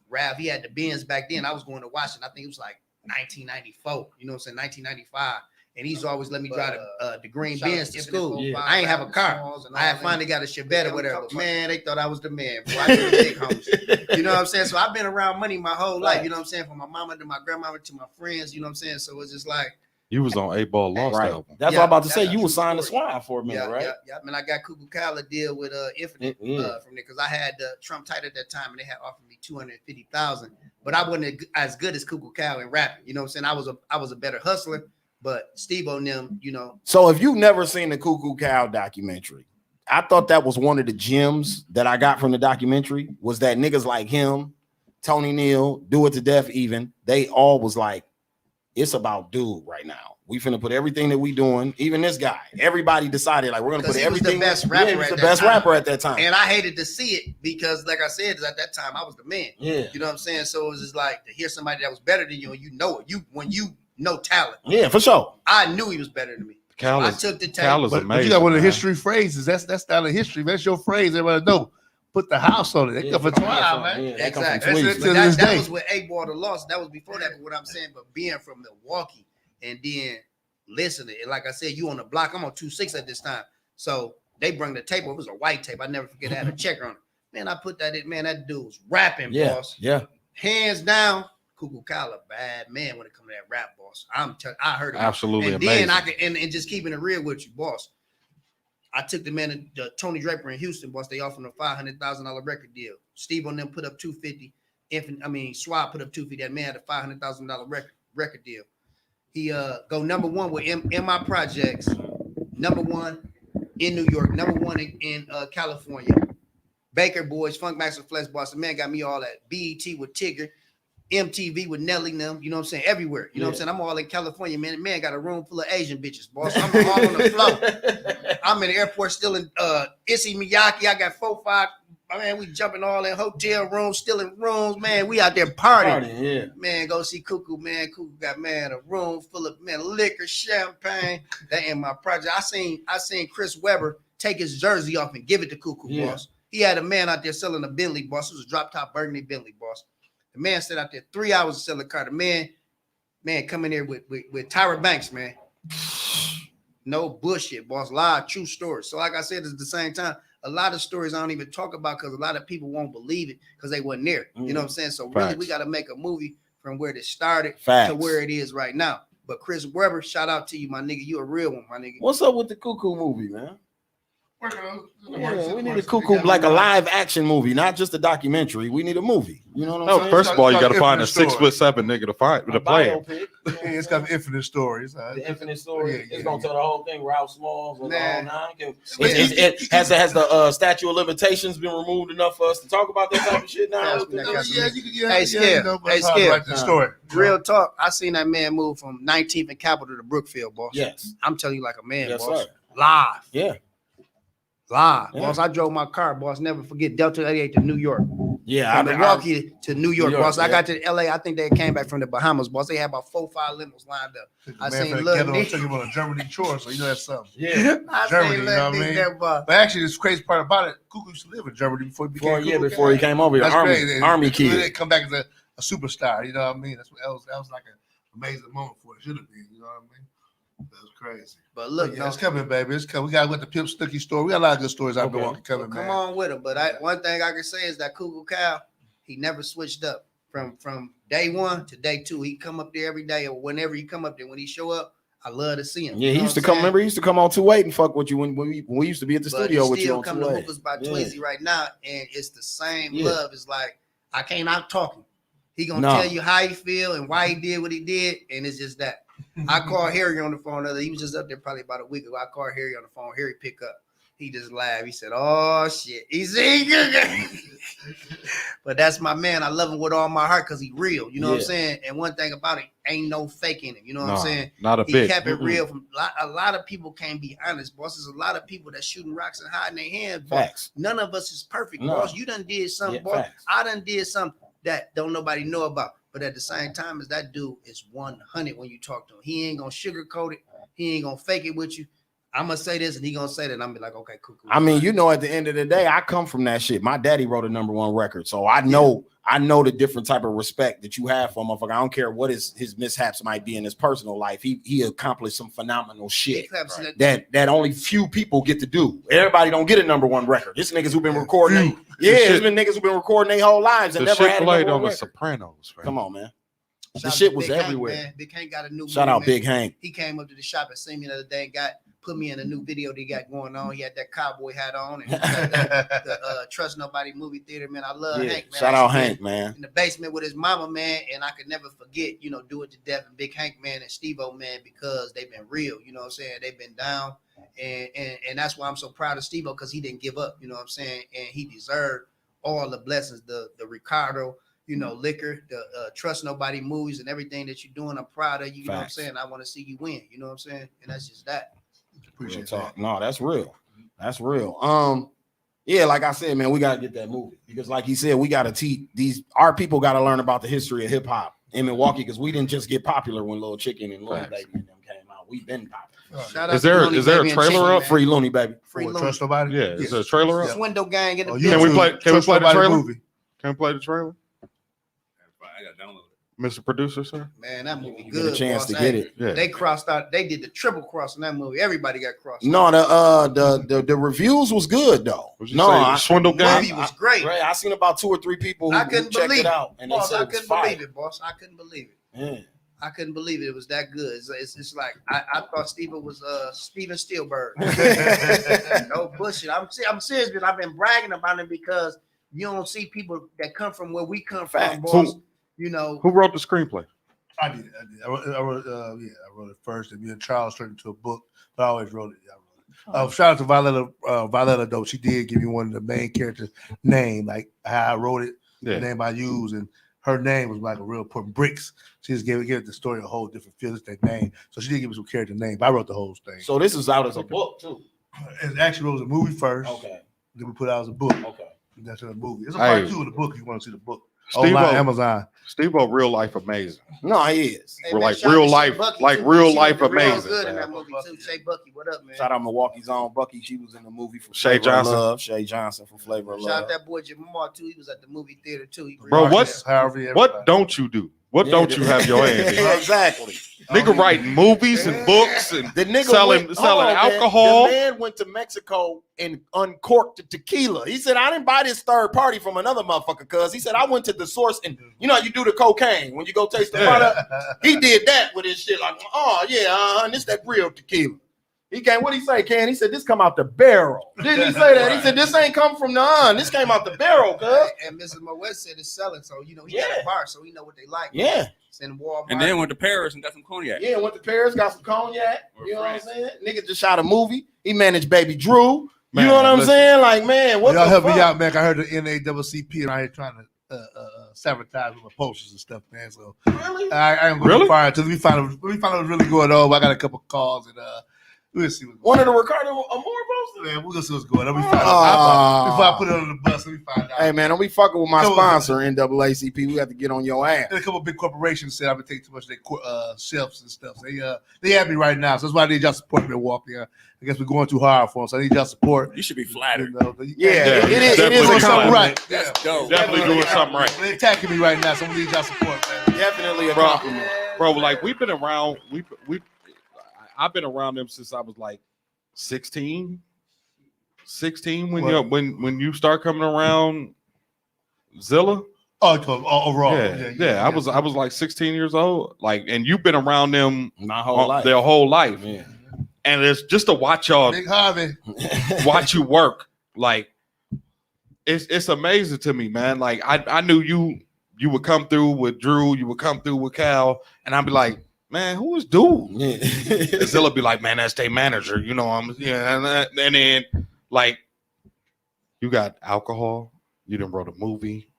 Rav, he had the Benz back then. I was going to Washington. I think it was like 1994. You know what I'm saying? 1995. And he's always let me drive the green Benz to school. Yeah. I ain't have a car. I had finally got a Chevette or whatever. Man, they thought I was the man. Boy, I did big homes. You know what I'm saying? So I've been around money my whole life. You know what I'm saying? From my mama to my grandmama to my friends. You know what I'm saying? So it's just like. You was on 8 Ball Lost album. That's what I'm about to say. You was signed to Swine for a minute, right? Yeah. I mean, I got Cuckoo Kala deal with Infinite from there because I had Trump tight at that time, and they had offered me $250,000. But I wasn't as good as Cuckoo Kala in rapping. You know what I'm saying? I was a better hustler, but Steve on them, you know. So if you've never seen the Cuckoo Cow documentary, I thought that was one of the gems that I got from the documentary was that niggas like him, Tony Neal, Do It to Death even, they all was like, it's about dude right now. We finna put everything that we doing, even this guy. Everybody decided like we're gonna put everything. The best rapper, he was the best rapper at that time. And I hated to see it because, like I said, at that time I was the man. Yeah, you know what I'm saying. So it was just like to hear somebody that was better than you, and you know it. When you know talent. Yeah, for sure. I knew he was better than me. I took the tape. But you got one of the history phrases. That's not a history. That's your phrase. Everybody know. Put the house on it. They come for Twan, man. Yeah, exactly. That was with 8 Ball the Lost. That was before that. But what I'm saying, but being from Milwaukee and then listening, and like I said, you on the block. I'm on 2-6 at this time. So they bring the tape. It was a white tape. I never forget. I had a checker on it. Man, I put that in. Man, that dude was rapping, boss. Yeah. Hands down, Cuckoo Kala, bad man when it comes to that rap, boss. I heard him. Absolutely and amazing. then I could and just keeping it real with you, boss. I took the man to Tony Draper in Houston, boss. They offered him a $500,000 record deal. Steve on them put up $250. Swab put up $250. That man had a $500,000 record deal. He go number one with in my projects, number one in New York, number one in California. Baker Boys, Funk Master Flex Boss. The man got me all at BET with Tigger, MTV with Nelly them, you know what I'm saying, everywhere. You know what I'm saying? I'm all in California, man. The man got a room full of Asian bitches, boss. I'm all on the floor. I'm in the airport still in Issey Miyake. I got 4-5. Man, we jumping all in hotel rooms, still in rooms, man. We out there partying. Man, go see Cuckoo, man. Cuckoo got, man, a room full of, man, liquor, champagne. That in my project. I seen Chris Webber take his jersey off and give it to Cuckoo, boss. He had a man out there selling a Bentley, boss. It was a drop top burgundy Bentley, boss. The man sat out there 3 hours to sell a car. The man come in there with Tyra Banks, man. No bullshit, boss. Live, true story. So like I said, at the same time, a lot of stories I don't even talk about because a lot of people won't believe it because they wasn't there. You know what I'm saying? So really, we got to make a movie from where it started to where it is right now. But Chris Webber, shout out to you, my nigga. You a real one, my nigga. What's up with the Cuckoo movie, man? Working on Yeah, we need a cuckoo, like a live action movie, not just a documentary. We need a movie. You know what I'm No, saying? first of all, you got to find a Infinite story. 6'7" nigga to play him. Biopic. It's got infinite stories. The infinite story. Yeah, It's gonna tell the whole thing. Ralph Smalls and all Man. nine. Has the statute of limitations been removed enough for us to talk about that type of shit now? Hey, Skip. Hey, Skip. Write the story. Real talk. I seen that man move from 19th and Capitol to Brookfield, boss. Yes. I'm telling you like a man, Yes, boss. sir. Live. Yeah. Live. Yeah. Boss, I drove my car, boss. Never forget Delta 88 to New York. Yeah. From Milwaukee to New York, boss. I yeah. got to LA. I think they came back from the Bahamas, boss. They had about 4 or 5 limos lined up. I seen Man, Lil I Nick. took him on a Germany tour, so you know that's something. Yeah. I Germany, seen you know Lil what I Nick mean? there, boss. But actually, this crazy part about it, Cuckoo used to live in Germany before he became Before he came over here, That's crazy. army He kid. didn't come back as a superstar. You know what I mean? That was like an amazing moment for it. Should have been. You know what I mean? That was crazy. But look, Yeah, it's coming, baby. It's coming. We got with the Pimp Snooki story. We got a lot of good stories out Milwaukee coming, come man. on with him. But one thing I can say is that Cuckoo Cal, he never switched up from day 1 to day 2. He come up there every day, or whenever he come up there. When he show up, I love to see him. Yeah, You he know used to what I'm come. saying? Remember, he used to come on 2-8 and fuck with you when we used to be at the But studio he with you still on come to 2-8. hookers by Yeah. Tweezy right now, and it's the same Yeah. love. It's like I can't out talk him. He gonna No. tell you how he feel and why he did what he did, and it's just that. I called Harry on the phone. He was just up there probably about a week ago. I called Harry on the phone. Harry pick up. He just laughed. He said, "Oh shit." He said, "But that's my man. I love him with all my heart because he real. You know what I'm Yeah. saying? And one thing about it, ain't no faking it. You know what I'm Nah, saying? not a He bit. kept it real. From a lot of people can't be honest, boss. There's a lot of people that shooting rocks and hiding their hands, boss. Facts. None of us is perfect, No. boss. You done did something, Yeah, boss. facts. I done did something that don't nobody know about. But at the same time, as that dude is 100 when you talk to him. He ain't gonna sugarcoat it. He ain't gonna fake it with you. I'm gonna say this, and he gonna say that. And I'm be like, okay, cool. I mean, you know, at the end of the day, I come from that shit. My daddy wrote a #1 record, so I know the different type of respect that you have for a motherfucker. I don't care what his mishaps might be in his personal life. He accomplished some phenomenal shit that only few people get to do. Everybody don't get a #1 record. There's niggas who've been recording. There's been niggas who've been recording their whole lives and The never shit had a played #1 on The record. Sopranos. Man. Come on, man. Shout The out shit to was Big Hank, everywhere. man. Big Hank got a new Shout movie, out man. Big Hank. He came up to the shop and seen me the other day and put me in a new video they got going on. He had that cowboy hat on and he got the Trust Nobody movie theater, man. I love Hank, man. Shout out Hank, man. In the basement with his mama, man, and I could never forget, you know, Do It to Death and Big Hank, man, and Steve-O, man, because they've been real, you know what I'm saying? They've been down, and that's why I'm so proud of Steve-O, because he didn't give up, you know what I'm saying? And he deserved all the blessings, the Ricardo, you know, liquor, the Trust Nobody movies and everything that you're doing. I'm proud of you, you know what I'm saying? I want to see you win, you know what I'm saying? And that's just that. Appreciate Talk. that. No, that's real. That's real. Yeah, like I said, man, we gotta get that movie because, like he said, we gotta teach our people gotta learn about the history of hip hop in Milwaukee because we didn't just get popular when Lil Chicken and Lil Baby and them came out. We've been popular. Shout out Is to there Looney is there a Baby and trailer Chicken, up? man. Free Looney Baby. Free Looney. Trust Nobody? Yeah, is there a trailer up? Swindle Gang in the Oh, building. Can we play? Can we Trust play the Nobody trailer? movie. Can we play the trailer, I got downloaded. Mr. Producer, sir? Man, that movie You good. get a chance boss. to Hey, get it. Yeah. They crossed out. They did the triple cross in that movie. Everybody got crossed. No, the reviews was good though. What'd you No, say? Swindle The Gang? movie was great. Right, I seen about 2 or 3 people I who couldn't checked believe it out and they boss, said I it was couldn't fire. believe it, boss. I couldn't believe it. Yeah. I couldn't believe it. It was that good. It's like I thought Steven was Steven Spielberg. No bullshit. I'm serious, but I've been bragging about him because you don't see people that come from where we come from, Facts. boss. You know, Who wrote the screenplay? I did. I wrote it first. And me and Charles turned it into a book, but I always wrote it. Yeah, I wrote it. Shout out to Violetta, though. She did give me one of the main characters' name, like how I wrote it, Yeah. the name I used, and her name was like a real important Bricks. She just gave the story a whole different feel. It's that name, so she did give me some character name. But I wrote the whole thing. So this is out as a book too. It actually was a movie first. Okay. Then we put it out as a book. Okay. And that's in a movie. It's a part Hey. 2 of the book if you want to see the book. Steve-O, Online, Amazon. Steve-O, real life amazing. No, he is. hey, We're man, like shout out real to life- Shay Bucky, like too. real She life was real amazing, good in man. that movie too. Shay Bucky, what up, man? Shout out Milwaukee's own Bucky. She was in the movie for Shay Flavor of Johnson. Love. Shay Johnson from Flavor of Shout out Love. that boy Jamar too. He was at the movie theater too. He Bro, reacted. what's- Harvey, What don't you do? What Yeah, don't you have your hands in? Exactly. Nigga writing movies and books and The nigga selling went, selling hold on, man. alcohol. The man went to Mexico and uncorked the tequila. He said, I didn't buy this third party from another motherfucker, cuz he said, I went to the source and you know how you do the cocaine when you go taste the product. He did that with his shit, like, oh yeah, and this that real tequila. He came, what he say, Ken? He said, this come out the barrel. Didn't he say that? He said, this ain't come from none. This came out the barrel, cuz. And Mrs. Moet said it's selling, so he got a bar, so he know what they like. Yeah. It's in Walmart. And then went to Paris and got some cognac. Yeah, went to Paris, got some cognac. Or You know France. what I'm saying? Nigga just shot a movie. He managed Baby Drew. Man, you know what I'm listen. saying? Like, man, what Y'all the help fuck? me out, man. I heard the NAACP and I ain't trying to sabotage with my posters and stuff, man. So Really? I ain't going to fire until we find out what's really going on. I got a couple calls and we'll see what's One going of on. the Ricardo Amore posters? Man, we're gonna see what's going on. Before I put it on the bus, let me find out. Hey, man, don't be fucking with my No, sponsor, NAACP. We have to get on your ass. And a couple big corporations said I've been taking too much of their shelves and stuff. So they have me right now, so that's why I need y'all support, Milwaukee. I guess we're going too hard for them, so I need y'all support. You should be flattered. You know, Yeah, it is doing a something compliment. right. That's dope. Definitely doing something right. They're attacking me right now, so we need y'all support, man. Definitely a Bro. compliment. Bro, like we've been around. I've been around them since I was like 16 when What? when you start coming around Zilla. Overall, Yeah. I was like 16 years old. Like, and you've been around them My whole life. their whole life. Yeah. And it's just to watch y'all Big Harvey. watch you work. Like it's amazing to me, man. Like I knew you would come through with Drew, you would come through with Cal, and I'd be like, man, who is dude? And Zilla be like, man, that's their manager. You know, and then like you got alcohol, you done wrote a movie,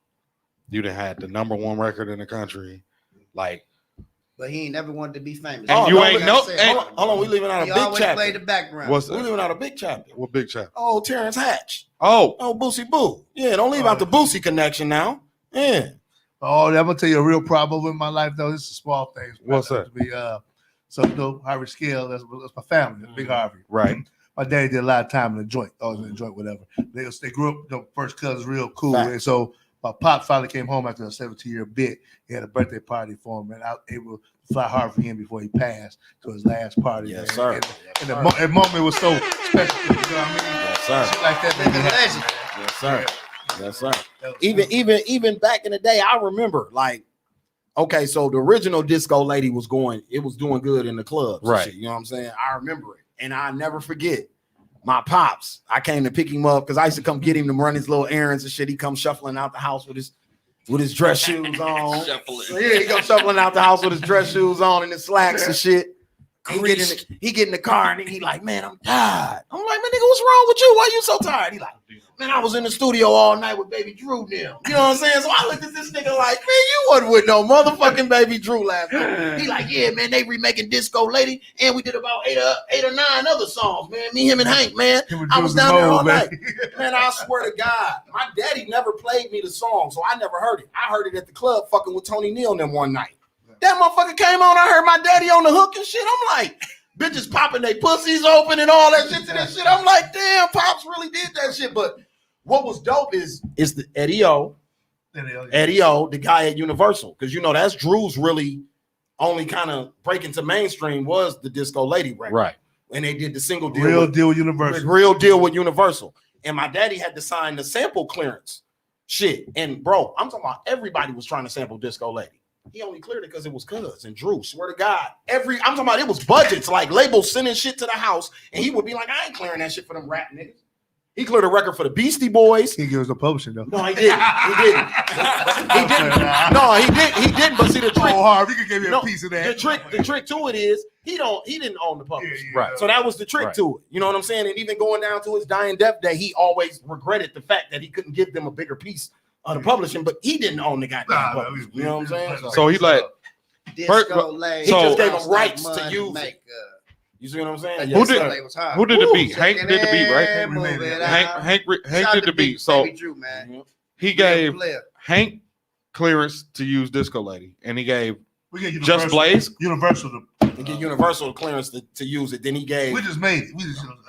you done had the #1 record in the country, like. But he ain't never wanted to be famous. And you no, ain't we know. gotta say, Hold on, we leaving out a He big always chapter. played the background. What's We leaving out a big chapter. what big chap? Oh, Terrence Hatch. Oh, Oh, Boosie Boo. Yeah, don't leave out the Boosie connection now. Yeah. Oh, I'm gonna tell you a real problem in my life, though. This is small things. What's that? To be so Harvey Scale. That's my family. Big Harvey. right. My daddy did a lot of time in the joint. Always in the joint, whatever. They grew up. The first cousins real cool, Fact. and so my pop finally came home after a 17-year bit. He had a birthday party for him, and I was able to fly Harvey in before he passed to his last party. Yes, man. sir. And the moment was so special. You know what I mean? Yes, sir. Shit like that. Nigga They had- legend. Yes, sir. Yes, sir. That was- Even back in the day, I remember like, okay, so the original Disco Lady was doing good in the clubs, and Right. shit, you know what I'm saying? I remember it, and I never forget my pops. I came to pick him up because I used to come get him to run his little errands and shit. He come shuffling out the house with his dress shoes on. Shuffling. So, yeah, he go shuffling out the house with his dress shoes on and his slacks and shit. He get in the car and he like, man, I'm tired. I'm like, man, nigga, what's wrong with you? Why you so tired? He like, man, I was in the studio all night with Baby Drew now. You know what I'm saying? So I looked at this nigga like, man, you wasn't with no motherfucking Baby Drew last night. He like, yeah, man, they remaking Disco Lady, and we did about eight or nine other songs, man. Me, him, and Hank, man. I was down there all night. Man, I swear to God, my daddy never played me the song, so I never heard it. I heard it at the club fucking with Tony Neal and them one night. That motherfucker came on, I heard my daddy on the hook and shit. I'm like, bitches popping their pussies open and all that shit to this shit. I'm like, damn, Pops really did that shit. But what was dope is the Eddie O, the guy at Universal. Because you know that's Drew's really only kind of breaking to mainstream was the Disco Lady record. Right. And they did the single deal. Real deal with Universal. Real deal with Universal. And my daddy had to sign the sample clearance shit. And bro, I'm talking about everybody was trying to sample Disco Lady. He only cleared it because it was Cuz and Drew. Swear to God. I'm talking about it was budgets, like labels sending shit to the house, and he would be like, I ain't clearing that shit for them rap niggas. He cleared a record for the Beastie Boys. He gives us no publishing though. No, he didn't. He didn't. He didn't. No, he didn't. He didn't. But see the trick. Oh, Harvey, you could give me No, a piece of that. The trick to it is he didn't own the publishing. Yeah, Right. So that was the trick Right. to it. You know what I'm saying? And even going down to his dying death day, he always regretted the fact that he couldn't give them a bigger piece of the publishing, but he didn't own the goddamn publishing. You know what I'm saying? So he like, Disco Lady. He just gave House him rights like to money use it. make, You see what I'm saying? Who did- Disco Lady was hard. who did the Woo, beat? Hank did the beat, right? Hank Hank move it Hank out. Hank Shout did to the beat. So Baby Drew, man. he gave Real player. Hank clearance to use Disco Lady, and he gave We get Just Blaze. Universal. And get Universal clearance to use it. Then he gave. We just made it.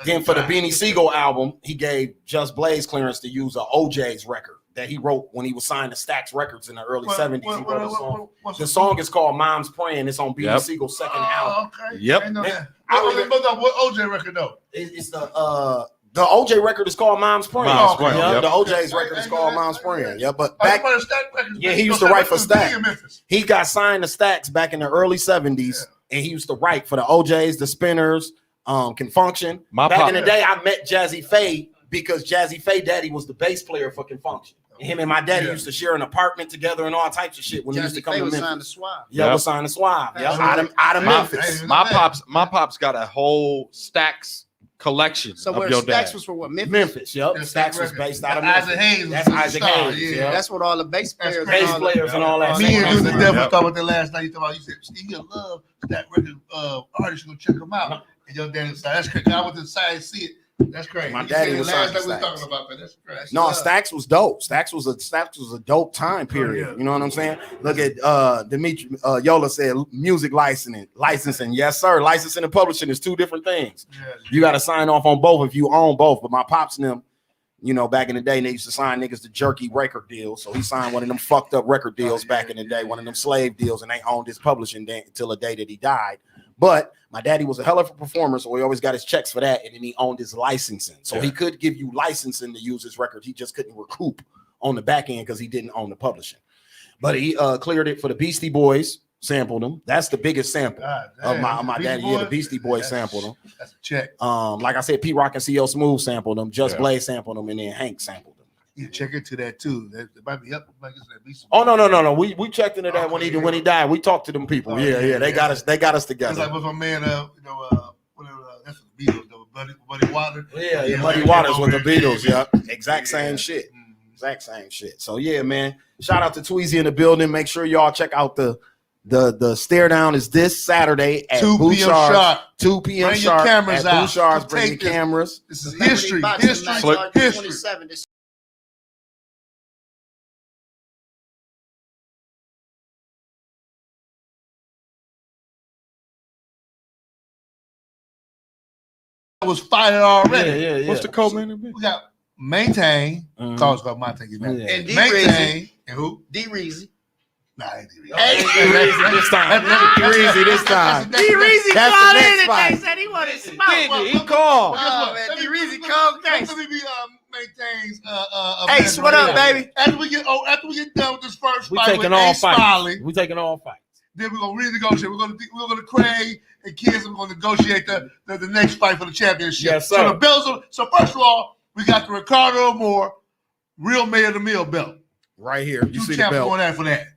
Then for the Beanie Siegel album, he gave Just Blaze clearance to use a OJ's record that he wrote when he was signed to Stax Records in the early 70s. He wrote a song. The song is called Mom's Praying. It's on Beanie Yep. Siegel's second album. Okay. Yep. I know that. I remember- What OJ record though? It's the OJ record is called Mom's Praying. Mom's Praying, Yeah, yep. the OJ's record is called Mom's Praying. Yeah, but Oh, back somebody Stax Records. Yeah, he used to write for Records was big Stax. in Memphis. he got signed to Stax back in the early 70s, and he used to write for the OJs, the Spinners, Can Function. Back in the day, I met Jazzy Faye because Jazzy Faye daddy was the bass player for Can Function. Him and my daddy used to share an apartment together and all types of shit when he used to come to Memphis. Yeah, was signed to Suave. Yeah, out of Memphis. My pops got a whole Stax collection. So of where your Stax dad. was for what? Memphis. Memphis. Yep. Stax was based out of Memphis. Isaac Hayes. That's Isaac Hayes. Yeah, that's what all the bass players, and all that. Me and you, the devil, talking about that last night. You said, Steve, you love that record artist. You gonna check them out. And your daddy said, that's crazy. I went to the side and see it. That's crazy. My daddy was last night Stax. we were talking about that. That's crazy. No, Stax was dope. Stax was a dope time period. Oh, yeah. You know what I'm saying? Look at Dimitri Yola said music licensing. Yes, sir. Licensing and publishing is two different things. Yeah. You got to sign off on both if you own both. But my pops and them, you know, back in the day, they used to sign niggas to jerky record deals. So he signed one of them fucked up record deals back in the day, one of them slave deals, and they owned his publishing until the day that he died. But my daddy was a hell of a performer, so he always got his checks for that, and then he owned his licensing. So he could give you licensing to use his record. He just couldn't recoup on the back end because he didn't own the publishing. But he cleared it for the Beastie Boys, sampled them. That's the biggest sample of my daddy. Yeah, the Beastie Boys sampled them. That's a check. Like I said, P Rock and CL Smooth sampled them. Just Blaze sampled them, and then Hank sampled them. You check into that too. That might be up. Oh no. We checked into that when he died. We talked to them people. They got us. They got us together. It's like with my man, whatever. That's the Beatles. Buddy Water. Yeah, Muddy Waters with the Beatles. Yeah, exact same shit. Exact same shit. So yeah, man. Shout out to Tweezy in the building. Make sure y'all check out the stare down is this Saturday at 2 p.m. sharp. 2 p.m. Bring sharp. your cameras at out. Bouchard's. Bring your cameras. This is history. Was fighting already. Yeah. What's the code, man? We got Maintain. Call's called Maintain. And Maintain. And who? D-Reezy. Nah, ain't D-Reezy. This time. D-Reezy this time. D-Reezy That's called the in next and fight. they said he wanted smoke. He called. Oh, man, D-Reezy called. Let me be Maintain's. Ace, what up, baby? After we get done with this first We fight taking with all Ace fights. Smiley, We taking all fights. then we're gonna renegotiate. We're gonna Craig and Kids. We're gonna negotiate the next fight for the championship. Yes, sir. So the belts. So first of all, we got the Ricardo Moore Real Mayor of the Mill belt. Right here. You Two see the champs belt. going after that.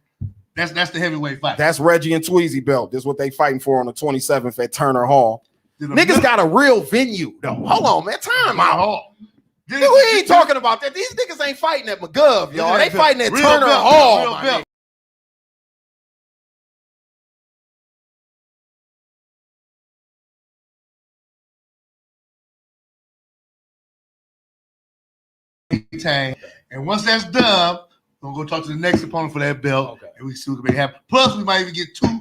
That's the heavyweight fight. That's Reggie and Tweezy belt. This is what they fighting for on the 27th at Turner Hall. Then the Niggas middle- got a real venue though. Hold on, man. Time my out. hall. Then- We ain't talking about that. These niggas ain't fighting at McGov, y'all. They fighting at Real Turner belt, Hall. real my belt. nigga. Maintain. And once that's done, we're gonna go talk to the next opponent for that belt, and we see what may happen. Plus, we might even get two,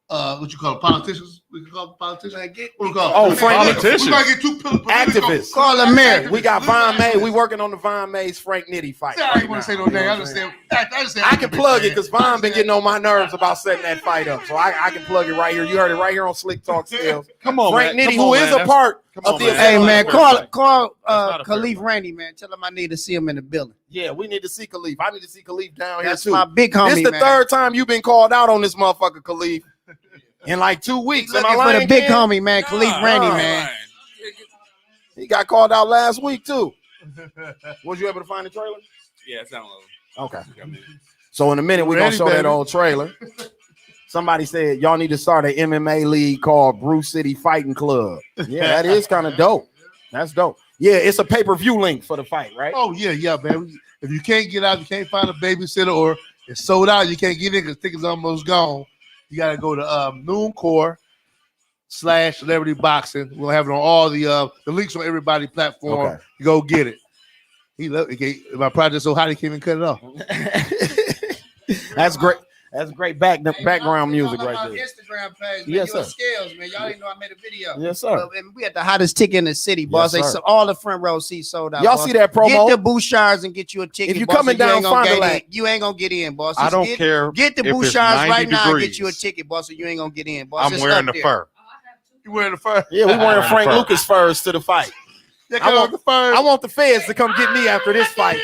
what you call it, politicians. We can call them politicians. What we call Oh, it? Frank, We might get two activists. Call them Mary. We got Von May. We working on the Von May's Frank Nitty fight. I right don't want now. to say no You know name. what I I'm just saying? say I can plug it because Von been getting on my nerves about setting that fight up. So I can plug it right here. You heard it right here on Slick Talk Skills. Come on, Frank man. Nitty, Come who on, is man. a part Come of on, the man. Hey, man, That's call not a fair Khalif fight. Randy, man. Tell him I need to see him in the building. Yeah, we need to see Khalif. I need to see Khalif down That's here too. my big homie, This the man. third time you've been called out on this motherfucker, Khalif. In like 2 weeks. Am I Looking for lying, the big Ken? homie, man. Khalif Randy, man. He got called out last week too. Was you able to find the trailer? Yeah, it sounds Okay. So in a minute, we're gonna Ready, show that baby. old trailer. Somebody said y'all need to start an MMA league called Bruce City Fighting Club. Yeah, that is kind of dope. That's dope. Yeah, it's a pay-per-view link for the fight, right? Oh yeah, man. If you can't get out, you can't find a babysitter, or it's sold out, you can't get in because tickets almost gone. You gotta go to Nooncore/Celebrity Boxing. We'll have it on all the links on everybody platform. Okay. You go get it. My project so hot he can't even cut it off. That's great. That's great background music right there. Instagram page, man. Yes, You sir. Scales, man. Y'all didn't know I made a video. Yes, sir. And we had the hottest ticket in the city, boss. Yes, They sir. sold all the front row seats sold out. Y'all boss. see that promo? Get the Bouchards and get you a ticket. If you boss, coming or you down ain't gonna Fond du get Lac- in. You ain't gonna get in, boss. I Just don't get, care Get the if it's Bouchards 90 right now and degrees. get you a ticket, boss, or you ain't gonna get in, boss. I'm It's wearing up the there. fur. You wearing the fur? Yeah, we wearing Fur. Frank Lucas furs to the fight. Yeah, I want the fur. I want the feds to come get me after this fight.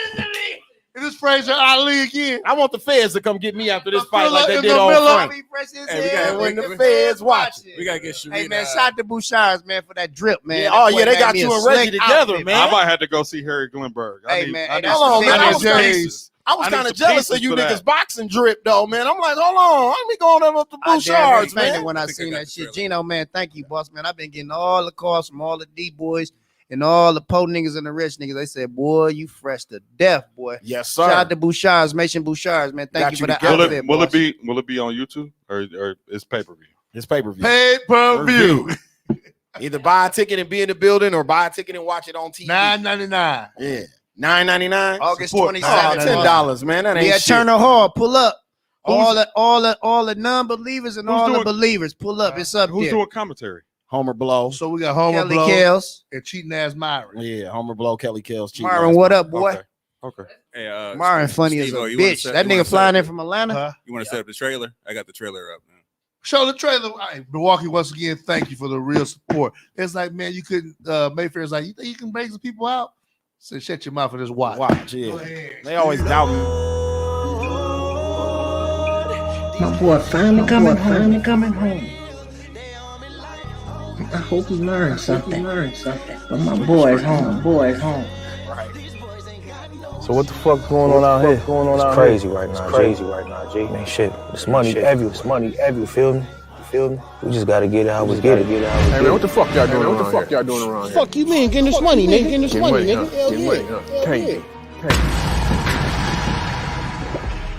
Is this Fraser Ali again? I want the feds to come get me after this fight Miller like they in did the on Miller. Frank. And when the feds watching. We gotta get Sharita. Hey man, shout out to Bouchard's man for that drip, man. Yeah, That oh boy yeah, they made got me you a and Reggie slick together, outfit, man. I might have to go see Harry Glenberg. Hey, man, hey, hold on, man. I was I need kind of some jealous of pieces you for niggas that. boxing drip though, man. I'm like, hold on, let me go on up to I damn Bouchard's, fainted man. when I I think I seen got that the shit. trailer. Gino, man, thank you, boss, man. I've been getting all the calls from all the D boys and all the po niggas and the rich niggas. They said, boy, you fresh to death, boy. Yes, sir. Shout out to Bouchard's, Mason Bouchard's, man. Thank Got you you for that together. outfit, Will boss. it be on YouTube or it's pay-per-view? It's pay-per-view. Pay-per-view. Either buy a ticket and be in the building or buy a ticket and watch it on TV. $9.99. Yeah. $9.99. August Support. 27th. $10, man. That ain't Yeah, shit. Turner Hall, pull up. Who's- All the non-believers and Who's all the doing- believers, pull up. It's up Who's there. doing commentary? Homer Blow. So we got Homer Kelly Blow Kells. and cheating ass Myron. Yeah, Homer Blow, Kelly Kills. Cheating Myron, ass. what up, boy? Okay. Hey, Myron funny as a Steve-O, you wanna bitch. set- That you wanna nigga set flying up- in from Atlanta. Huh? You want to set up the trailer? I got the trailer up now. Show the trailer. All right, Milwaukee, once again, thank you for the real support. It's like, man, you couldn't. Mayfair's like, you think you can bring some people out? So shut your mouth and just watch. Watch, Go yeah. ahead. They always doubt me. My boy finally coming home. I hope he learned something. But my boy is home. So what the fuck going on out here? It's crazy right now, G. Man, shit, it's money everywhere. Feel me? We just gotta get it how we get it. Hey man, what the fuck y'all doing around here? Fuck you mean getting this money, nigga? Getting this money, nigga. Getting money, huh? Can't you?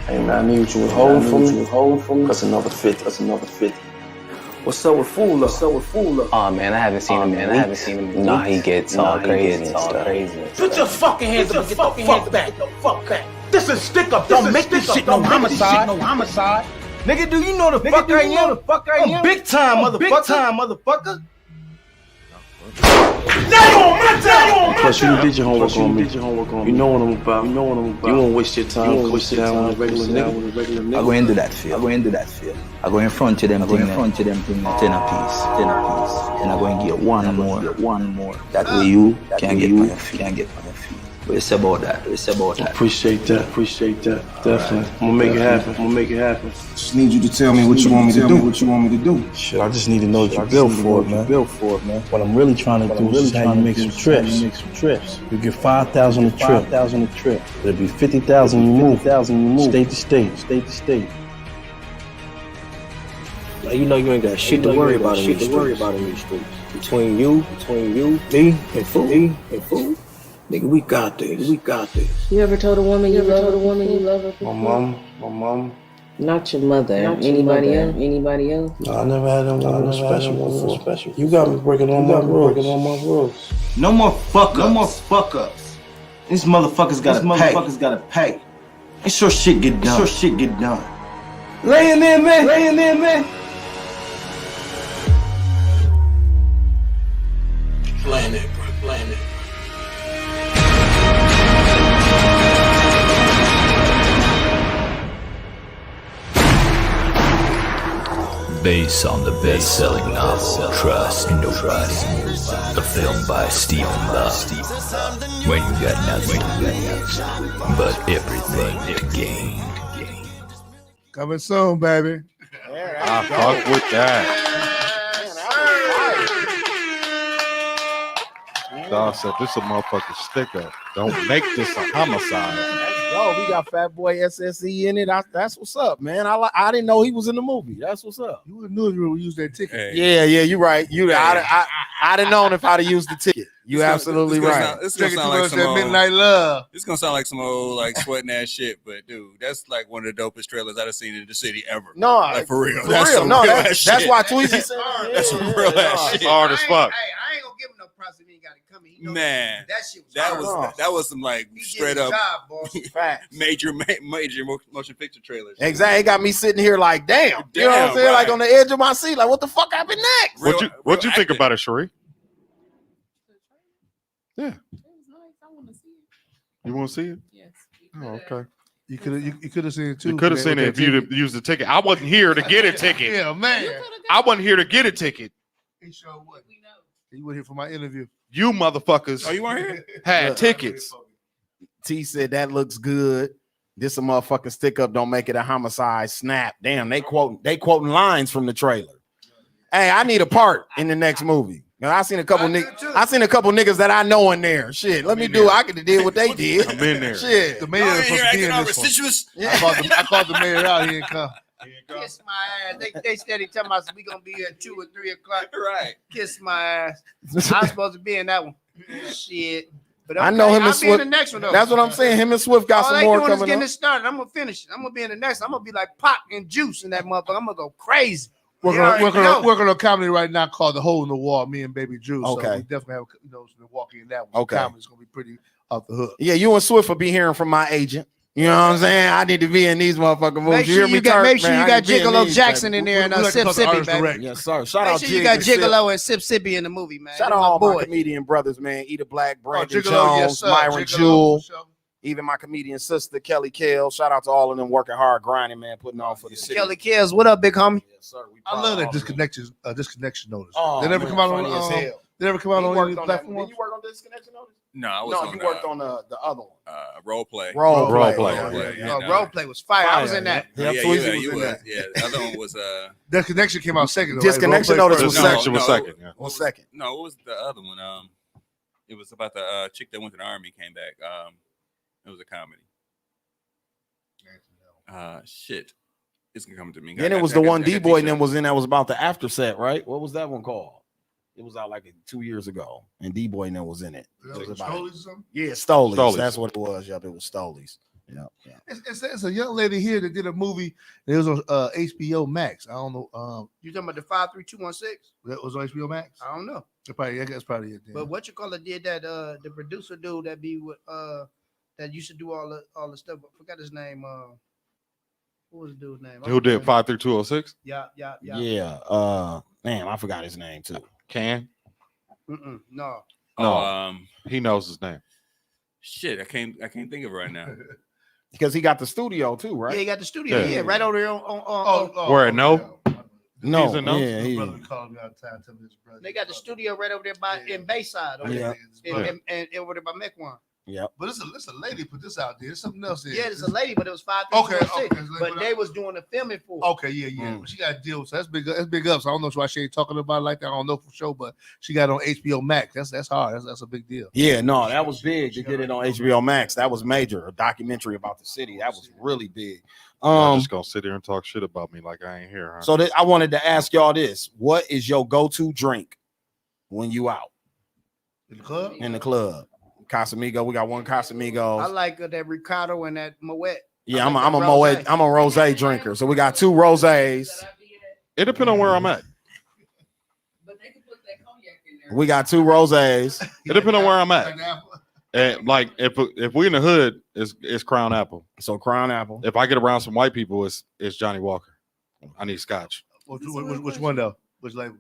Hey man, I need what you was holding for me. That's another 50. What's up with Fool Up? Oh man, I haven't seen him in Nah, he gets all crazy and stuff. Put your fucking hands up and get the fuck back. This is stick up. Don't make this shit no homicide. Nigga, do you know the fuck I am? I'm big time, motherfucker. Now you on my time. Plus, you did your homework on me. You know what I'm about. You won't waste your time. Go sit down with a regular nigga. I go into that field. I go in front of them thing, 10 a piece. And I go and get one more. That way you can get on your feet. But it's about that. Appreciate that. Definitely. I'm gonna make it happen. Just need you to tell me what you want me to do. Shit, I just need to know what you're built for it, man. What I'm really trying to do is have you make some trips. You get 5,000 a trip. It'll be 50,000 you move. State to state. Like, you know you ain't got shit to worry about in these streets. Between you, me, and food. Nigga, we got this. You ever told a woman you love her? My mom. Not your mother. Anybody else? No, I never had one special. You got me breaking all my rules. No more fuck ups. These motherfuckers gotta pay. Make sure shit get done. Laying there, man. Playing it. Based on the best-selling novel Trust Nobody, a film by Stephen Love. When you got nothing to lose, but everything to gain. Coming soon, baby. I fuck with that. Dog said this a motherfucking stick up. Don't make this a homicide. We got Fat Boy SSE in it. That's what's up, man. I didn't know he was in the movie. That's what's up. You would have knew you would use that ticket. Yeah, you're right. I didn't know if I'd have used the ticket. You absolutely right. It's gonna sound like some that Midnight Love. It's gonna sound like some old like sweating ass shit, but dude, that's like one of the dopest trailers I've seen in the city ever. No, like for real. That's why Tweezy said that's some real ass shit. Hard as fuck. Hey, I ain't gonna give him no props if he ain't got it coming. He know Man, that shit was that was some like he straight did his up job, boss. Facts. major motion picture trailers. Exactly. It got me sitting here like, damn. You know what I'm saying? Right. Like on the edge of my seat. Like, what the fuck happened next? What you think about it, Sheree? Yeah. It was nice. I want to see it. You want to see it? Yes. Oh, okay. You could have seen it too. You could have seen it if you'd used the ticket. I wasn't here to get a ticket. Yeah, man. I wasn't here to get a ticket. He sure would. You were here for my interview. You motherfuckers Oh, you weren't here? had tickets. T said that looks good. This a motherfucking stick up. Don't make it a homicide. Snap. Damn, they quoting lines from the trailer. Hey, I need a part in the next movie. Now, I seen a couple niggas that I know in there. Shit, let me do. I could have did what they did. I'm in there. Shit, The mayor is supposed to be in this one. I called the mayor out. He didn't come. Kiss my ass. They steady telling us we gonna be here at 2 or 3 o'clock. Right. Kiss my ass. I'm supposed to be in that one. Shit. But I know him and I'll be in Swift. the next one though. That's what I'm saying. Him and Swift got All some they more doing is coming getting up. it started. I'm gonna finish it. I'm gonna be in the next. I'm gonna be like Pop and Juice in that motherfucker. I'm gonna go crazy. Working on a comedy right now called The Hole in the Wall. Me and Baby Juice. Okay. So we definitely have Milwaukee in that one. Okay. Comedy's gonna be pretty off the hook. Yeah, you and Swift will be hearing from my agent. You know what I'm saying? I need to be in these motherfucking movies. Make sure you got Gigolo Jackson in there and Sip Sippy, baby. Direct. Yes, sir. Shout Make out sure you got Gigolo and Sip Sippy in the movie, man. Shout out all my comedian brothers, man. Eda Black, Brandon Gigolo, Jones, yes, sir. Myron Gigolo, Jewell, for sure. even my comedian sister Kelly Kale. Shout out to all of them working hard, grinding, man, putting on for the city. Kelly Kills, what up, big homie? Yes, sir. I love that disconnection notice. Oh, They never man, come out funny as on. hell. They never come out He on worked any on platform. Did you work on disconnection notice? No, I was No, on you worked on the other one. role play. Role play. Role play was fire. I was in that. Yeah, Tweezy you was in was. that. Yeah, the other one was Disconnection came out second. Disconnection notice was second. was second. Yeah. Was second. No, it was the other one. It was about the chick that went to the army, came back. It was a comedy. Shit, it's gonna come to me. Then it was the one D-Boy and then was in that was about the after set, right? What was that one called? It was out like 2 years ago, and D-Boy and then was in it. It was about Stolies. That's what it was. Yep, it was Stolies. Yeah. It's a young lady here that did a movie. It was on HBO Max. I don't know. You talking about the 53216? That was on HBO Max. I don't know. That's probably it. Then. But what you call it did that the producer dude that be with that used to do all the stuff. I forgot his name. What was the dude's name? Who did 53206? Yeah. Man, I forgot his name too. Can? No. He knows his name. Shit, I can't think of it right now. Because he got the studio too, right? Yeah, he got the studio. Yeah, right over there on Where no? No, He's a no? yeah, he, they got the studio right over there in Bayside, over there, and over there by Mequon. Yeah, but it's a lady put this out there. It's something else. Yeah, it's a lady, but it was 5. Okay, but they was doing the filming for. Okay, yeah. But she got a deal, so that's big. That's big up. So I don't know why she ain't talking about it like that. I don't know for sure, but she got it on HBO Max. That's hard. That's a big deal. Yeah, no, that was big. They did it on HBO Max. That was major. A documentary about the city. That was really big. I'm just gonna sit here and talk shit about me like I ain't here. Huh? So I wanted to ask y'all this: what is your go-to drink when you out in the club? In the club. Casamigo. We got one Casamigo. I like that Ricardo and that Moet. Yeah, I'm a Moet. I'm a rosé drinker. So we got 2 rosés. It depends on where I'm at. We got 2 rosés. It depends on where I'm at. And like if we in the hood, it's Crown Apple. So Crown Apple. If I get around some white people, it's Johnny Walker. I need Scotch. Which one though? Which label?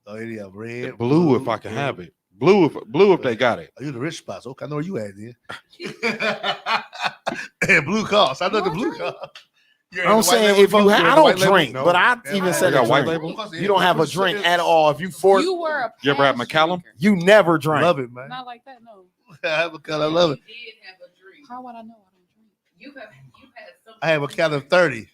Oh, yeah, red. Blue if I can have it. Blue if they got it. Are you the rich spots? Okay, I know where you at, then. And blue cost. I know the blue cost. I'm saying if you I don't drink, but I even said got a white drink. label. You don't have a drink at all. If you force, You were a You ever had McCallum? you never drink. Love it, man. Not like that, no. I have a color. I love it. How would I know I don't drink? I have a color 30.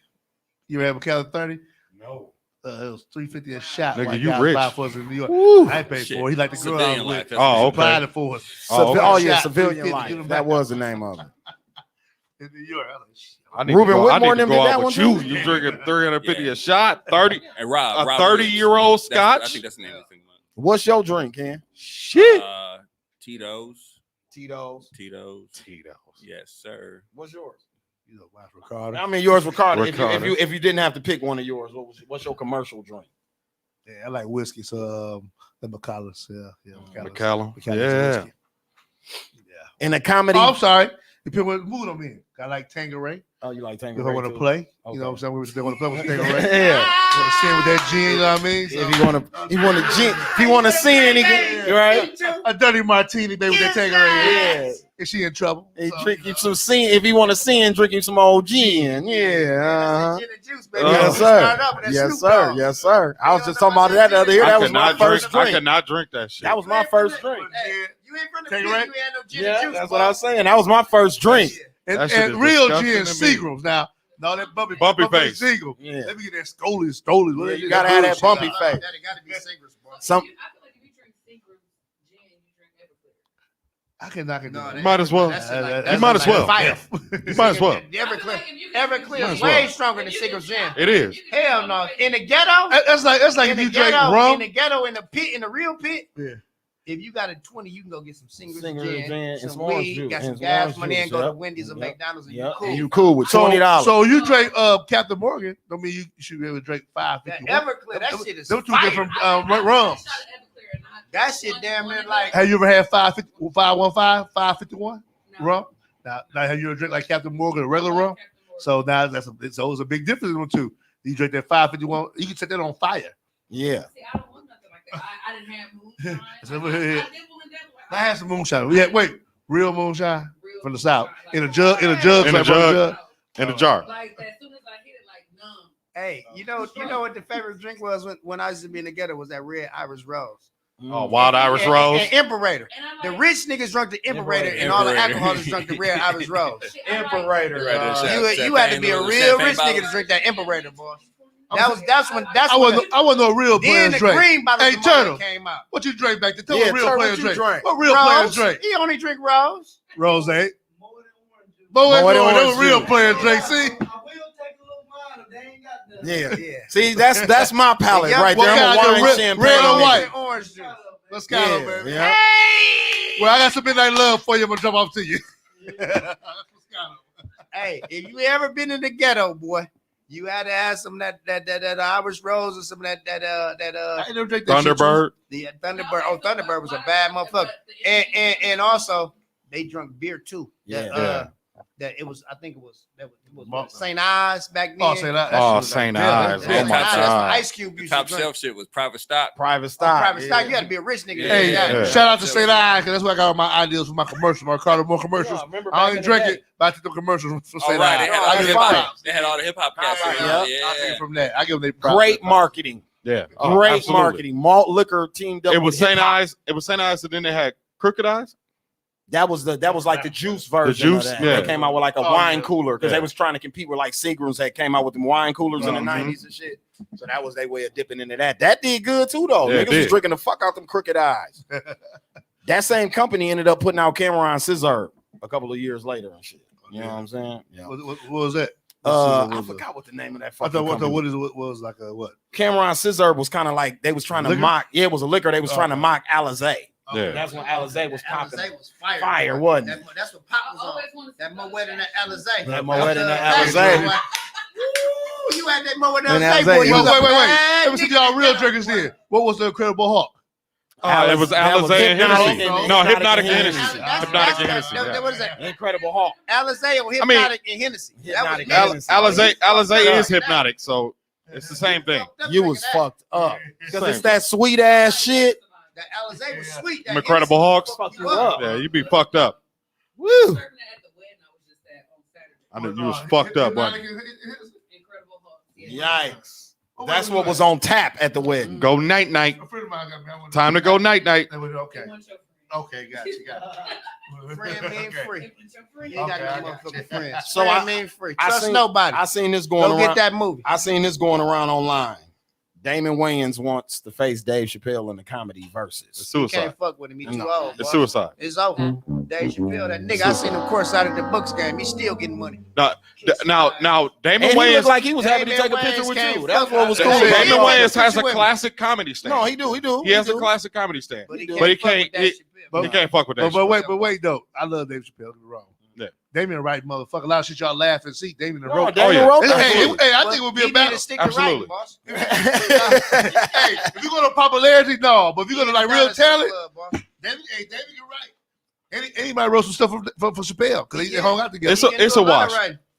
You ever have a color 30? No. It was $3.50 a shot. Nigga, White you guy rich. buy for us in New York. Woo. I ain't paid Shit. for it. He like the girl Civilian I'm life, with. that's Oh, He okay. supplied it for us. Oh yeah, Shot, civilian $3.50, life. get him That back. was the name of it. In New York. I was like, shit. I need Ruben to go, I Whitmore need to them go did that out one with you. too? You drinking 350 Yeah. a shot, 30. And Rob, A Rob 30-year-old Ridge. I Scotch? think that's the name of the thing. What's your drink, Ken? Shit. Tito's. Tito's. Yes, sir. What's yours? You know, mine's Ricardo. I mean, yours, Ricardo. Ricardo. If you didn't have to pick one of yours, what's your commercial drink? Yeah, I like whiskey. So the McCallum's. Yeah, McCallum. McCallum's Yeah. whiskey. In a comedy. Oh, I'm sorry. Depending what mood I'm in. I like Tanqueray. Oh, you like Tanqueray? If I want to too? play, Okay. you know what I'm saying? They want to play with Tanqueray. Yeah. Want to sing with that gin, you know what I mean? So, If you want to sin, right? A dirty martini, baby, with that Tanqueray. Yeah. Is she in trouble? Hey, drink you some sin. If you want to sin, drink you some old gin. Yeah. Gin and juice, baby. Yes, Start sir. up with that Yes, Snoop sir. Dogg. Yes, sir. I was just talking about that the other year. That was my first I drink. could not drink that shit. That was my first drink. Hey, you You ain't from the Take pit. it right. You ain't no gin Yeah, and juice. that's boy. what I was saying. That was my first drink. And That shit is real disgusting gin, to me. Seagram's now. No, that bumpy face. Seagram. Yeah. Let me get that Stolies. Yeah, you gotta have that bumpy face. That got to be Seagram's, boy. Some I can knock it No, down. You might as well. You might as well. You might as well. Everclear is as well. way stronger than Seagram's gin. It is. Hell no. In the ghetto, That's like in if the you drink ghetto, rum. in the ghetto, in the pit, in the real pit. Yeah. If you got a 20, you can go get some Singer's Singer's gin, gin and some some orange weed, juice, got some and some gas orange money, and juice, go to yep. Wendy's or Yep. McDonald's, and Yep. you cool. And you cool with So, $20. so you drink Captain Morgan. Don't mean you should be able to drink That $5.51. Everclear, that shit is Them two fire. different rums. That shit damn near like. Have you ever had 5.15, 5.51 rum? Now, have you ever drink like Captain Morgan, a regular rum? So now it's a big difference in them two. You drink that 5.51, you can set that on fire. Yeah. See, I don't want nothing like that. I didn't have moonshine. So, I yeah. dibble and dabble. I had some moonshine. Yeah, wait, real moonshine from the south in a jug, In a like jug. In a jar. Like as soon as I hit it, like numb. Hey, you know what the favorite drink was when I used to be in the ghetto was that red Irish Rose. Oh, wild Irish And- Rose. and Imperator. The rich niggas drunk the Imperator, and all the alcoholics drunk the red Irish Rose. Imperator. You had to be a real rich nigga to drink that Imperator, boy. That's when I wasn't no real then players the drink. green bottle Hey, of Turtle, came out. what you drink back then? Tell Yeah, me real Turtle, players what you drink. drank? What real players Rose. drink? He only drink Rose. Rose. More Boy, than those orange real juice. players drink. See? Yeah. See, that's my palate Yeah, right what there. I'm a kind? wine Red champagne. or white? Orange juice. Let's go, baby. Yeah. Well, I got some midnight love for you. I'm gonna jump off to you. Hey, if you ever been in the ghetto, boy, you had to have some of that Irish Rose or some of that I ain't never drink that shit, Thunderbird. the Thunderbird. Oh, Thunderbird was a bad motherfucker. And also they drunk beer too. That it was, I think it was St. Ives back then. Oh, St. Ives. Oh, St. Ives. That's Oh, my that's God. Ice Cube The used to top drink. shelf shit was private stock. Private stock. Private stock. yeah. You got to be a rich nigga. to Hey, do that. Yeah. shout out to St. Ives, because that's where I got all my ideas for my commercials, my Carter Moore commercials. Yeah, remember I back don't in even the drink day. it, but I took the commercials from All St. right, Ives. they had all the that's hip fine. hop. They had all the hip hop cats. Right, around. I Yeah. take from that. I give them their props. Great marketing. Yeah. Great absolutely. marketing. Malt liquor teamed up. It was with St. hip-hop. Ives. It was St. Ives, and then they had Crooked Eyes. That was like the juice version. juice, of that. yeah. They came out with like a Oh, wine yeah. cooler because Yeah. they was trying to compete with like Seagram's that came out with them wine coolers in the Mhm. 90s and shit. So that was their way of dipping into that. That did good too though. Yeah, it Niggas was did. drinking the fuck out them Crooked Eyes. That same company ended up putting out Cameron Scissor a couple of years later and shit. You know what I'm saying? Yeah. What was that? I forgot what the name of that I fucking thought company. what was like a what? Cameron Scissor was kind of like they was trying to Liquor? mock. Yeah, it was a liquor. They was trying to Okay. mock Alizé. Yeah. That's when Alizé was popping. Alizé was fire. Fire, wasn't it? That's what Pop was on. That Moet and that Alizé. That Moet and that That's Alizé. what- Ooh, you had that Moet And and Alizé, Alizé, boy. you You Wait, was a wait. bad Let me see nigga. y'all real drinkers here. What was the Incredible Hulk? It was that was Alizé and Hypnotic Hennessy. and- No, Hypnotic and and Hennessy. Hennessy. That's- Hypnotic and that's- Hennessy. What is that? Incredible Hulk. Alizé or mean, Hypnotic and Hennessy. Hypnotic That and was- Hennessy. Alizé is hypnotic, so it's the same thing. You was fucked up because Same. it's that sweet ass shit. That Alizé was sweet. That Incredible Hennessy Hulks. fucked you you up. up. Yeah, you be fucked up. Woo! Serving it at the wedding, I was just at on Saturday. I know you was fucked up, wasn't you? Incredible Hulk. Yeah. Yikes. That's what was on tap at the wedding. Go night night. A friend of mine got me. I went- Time to go night night. They went, Okay. They want your friend. Okay, got you. Friend mean Okay. free. They want your friend. You ain't got Okay, I no got motherfucking friends. So Friend I- mean free. I Trust seen- nobody. I seen this going Go around. get that movie. I seen this going around online. Damon Wayans wants to face Dave Chappelle in the comedy It's versus. You suicide. can't fuck with him. He too No. old. It's boy. suicide. It's over. Dave Chappelle, that nigga. I seen him courtside at the Bucks game. He's still getting money. Now, Damon And he Wayans. looked like he was happy to Damon take a picture Wayans with can't you. That's fuck what was with cool. us. Damon Yeah, Wayans has a picture with me. classic comedy stand. No, he do. He has a do. classic comedy stand. But he But can't, he fuck can't- with that he- Chappelle. You can't fuck with that. But wait though. I love Dave Chappelle. Don't get me wrong. Yeah. Damien the right motherfucker. A lot of shit y'all laugh and see. Damien the No, wrote. Damon yeah. wrote that. Hey, shit. I think it would be He a need battle. to stick to Absolutely. writing, boss. Hey, if you go to popularity, no. But if you go to like real talent, David can write. Anybody wrote some stuff for Chappelle because they hung out together. It's a wash.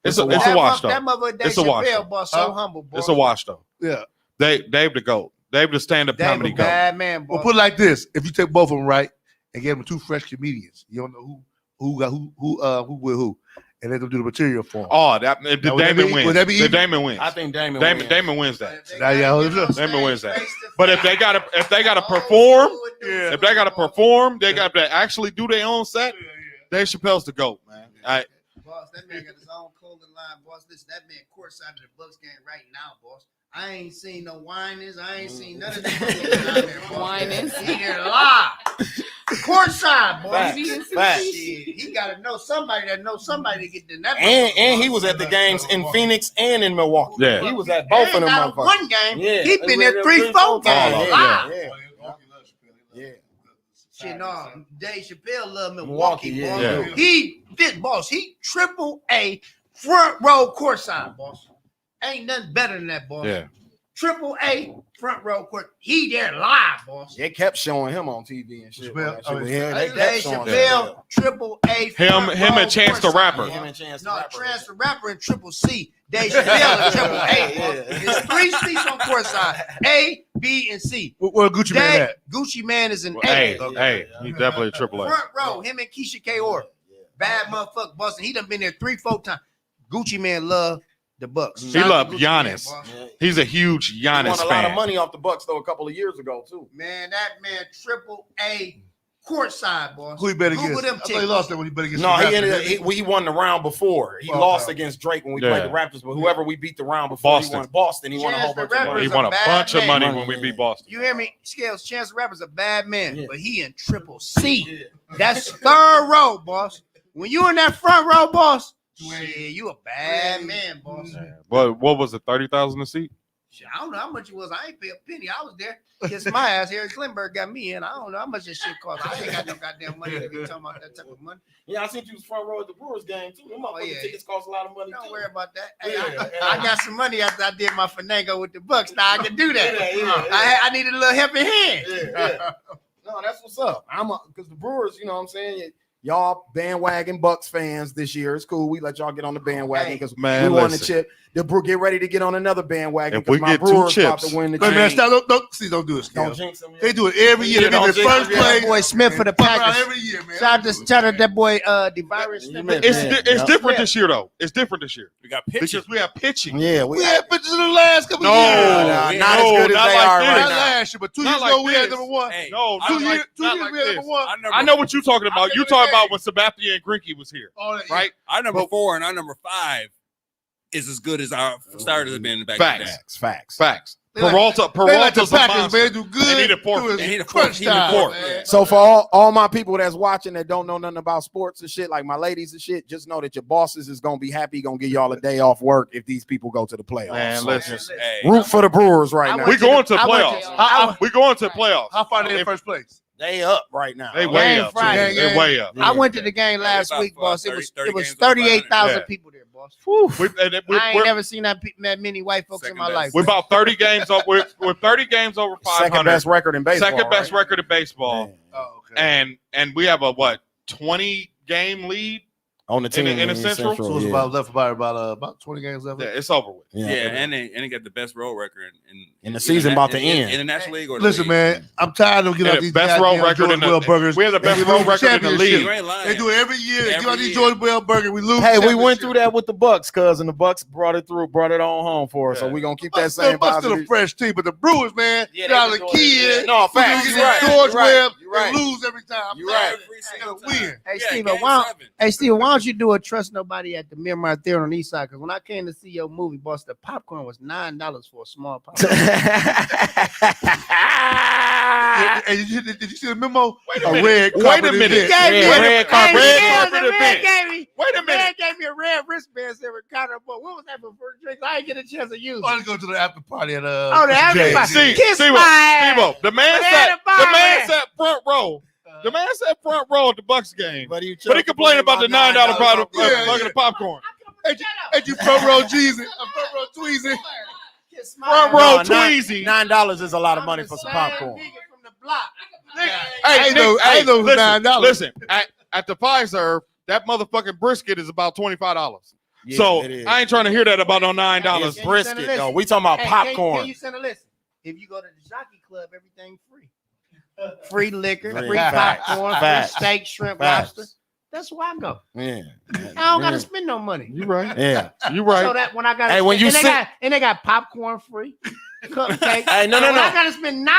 It's a wash though. That mother Dave It's a wash, Chappelle, though. boss, so humble, boy. It's a wash though. Yeah. Dave the GOAT. Dave the stand-up Dave comedy a GOAT. bad man, boy. Well, put it like this: if you take both of them right and give them two fresh comedians, you don't know who with who, and let them do the material for him. Oh, that if Now, would that Damon be- wins. would that be The even? Damon wins. I think Damon wins that. Now, yeah, Damon wins that. But if they gotta perform, if they gotta perform, they got to actually do their own set. Dave Chappelle's the GOAT, man. Boss, that man got his own clothing line, boss. Listen, that man courtside of the Bucks game right now, boss. I ain't seen no whinings. I ain't seen none of that. Whinings. He there live. Courtside, boss. Facts. Shit, he got to know somebody that knows somebody to get the net. And he was at the games in Phoenix and in Milwaukee. Yeah. He was at both of them Not motherfuckers. one game. Yeah. He been there 3-4 games. Yeah. Live. Yeah. Shit, no, Dave Chappelle love Milwaukee, boss. yeah. He triple A front row courtside, boss. Ain't nothing better than that, boss. Yeah. Triple A front row court. He there live, boss. They kept showing him on TV and shit. Chappelle, They Dave kept showing Chappelle, Triple A. Him and Chance the Rapper. him and Chance the No, Rapper. Chance the Rapper and Triple C. Dave Chappelle and Triple A. There's 3 seats on courtside: A, B, and C. Where Gucci Man at? Gucci Man is an Hey, A. hey, he definitely a triple A. Front row, him and Keisha K.O.R. Bad motherfucker, busting. He done been there 3-4 times. Gucci Man love the Bucks. He Shout out loved to Gucci Man, Giannis. boss. He's a huge He Giannis won a lot of fan. money off the Bucks though a couple of years ago too. Man, that man Triple A courtside, boss. Who he bet Google against? them I thought he tickets. lost that when he bet against. No, the he Raptors, ended up, didn't he won the round before. He Oh, lost okay. against Drake when we Yeah. played the Raptors, but whoever we beat the round before, Boston. he won Boston. He won a Chance whole the bunch of Rapper money. He is won a bad bunch of man. money Money, when we yeah. beat Boston. You hear me? Scales, Chance the Rapper's a bad man, Yeah. but he in Triple C. That's third row, boss. When you in that front row, boss, shit, you a bad man, boss. What was it? 30,000 a seat? Shit, I don't know how much it was. I ain't pay a penny. I was there. Kiss my ass. Harry Klinberg got me in. I don't know how much this shit cost. I ain't got no goddamn money to be talking about that type of money. Yeah, I seen you was front row at the Brewers game too. Them motherfucking yeah. tickets cost a lot of money. Don't too. worry about that. Hey, Yeah. I got some money after I did my finagle with the Bucks. Now I can do that. Yeah. I needed a little helping hand. Yeah. No, that's what's up. Because the Brewers, you know what I'm saying? Y'all bandwagon Bucks fans this year. It's cool. We let y'all get on the bandwagon because Man, we won the listen. chip. The Brew get ready to get on another bandwagon If we because my get 2 Brewers about chips. to win the he? Hey, man, chain. stop! Don't do it. Don't Scales. jinx them. They do it every year. Yeah, They be in don't jinx first them. place. Boy Smith for the and fuck around Packers. every year, man. Shout out that boy DeViron Smith. It's different this year, though. It's different this year. We got pitchers. Because we have pitching. Yeah, We had pictures of the last couple No, of years. not as good as not they like are this. right Not now. last year, but 2 Not years like ago we had this. number 1. Hey, No, Two not years, like, 2 not years like we had this. number 1. I know what you're talking about. I You're remember talking the about when Sebastian and Greinke was here, All that, right? Our number 4 and our number 5 is as good as our starters have been in the back. Facts. Facts. They like the Peralta's a Packers, monster. man. Do good. They need a fourth. through They need a crunch fourth. time, man. So for all my people that's watching that don't know nothing about sports and shit, like my ladies and shit, just know that your bosses is gonna be happy, gonna give y'all a day off work if these people go to the playoffs. Man, So listen. just Hey, root for the Brewers right I now. We going to I went to- playoffs. We going to playoffs. How far they in If- first place? They up right now. They way Game up. Friday. They way up. I went to the game last About week, boss. It 30 was 30 it was games over 38,000 Yeah. people there, boss. We, I ain't never seen that many white folks in my life. We're about 30 games up. We're 30 games over 500. Second best record in baseball. Second best right? record in baseball. Oh, okay. And we have a 20 game lead. On the team in the Central? So it's about 20 games left. Yeah, it's over with. Yeah, and they got the best road record in the season about to end. in the National League. Or the Listen, league. man, I'm tired of getting out Yeah, these best road goddamn record in George Well the burgers. we have the best And we road lose record in the championship. league. You ain't lying. They do it every year. They Every give out these year. George Well burgers. We lose. Hey, we went championship. through that with the Bucks, cuz, and the Bucks brought it on home for us. So we're gonna keep that same Bucks still a positive. fresh team, but the Brewers, man, Yeah, got they the been key doing it. in. No, facts. You You're right. George You're right. Webb You're right. and lose every time. You're right. Every They single gotta win. time. Hey, Yeah, Steven, game why 7. Steven, why don't you do a Trust Nobody at the Miramar Theater on the East Side? Because when I came to see your movie, boss, the popcorn was $9 for a small popcorn. And did you see the memo? Wait a minute. Wait a minute. He gave me Red carpet the man event. gave me. Wait a The man minute. gave me a red wristband said Ricardo. But what was that for first drink? I didn't get a chance to use I it. want to go to the after party at Oh, the after party. See, Kiss Steve-O, my ass. Steve-O, the man But they had sat a bar there. front row. The man sat front row at the Bucks game. But he complained about the $9 bottle Yeah, bucket yeah. of popcorn. And you front row Jeezy, front row Tweezy. Kiss my Front ass. row No, Tweezy. $9 is a lot of I'm money the for some same popcorn. nigga from the block. I ain't know it was $9. Listen, at the Pfizer, that motherfucking brisket is about $25. Yeah, So it is. I ain't trying to hear that about no $9. It's Can you send a brisket. list? No, we talking about Hey, popcorn. Can you send a list? If you go to the Jockey Club, everything free. Free liquor, Free. free Facts. popcorn, Facts. free steak, shrimp, Facts. lobster. That's where I go. Yeah. I don't gotta spend no money. You right. Yeah. You right. So that when I got, Hey, when you they got popcorn free, cupcake. Hey, no. I gotta spend $9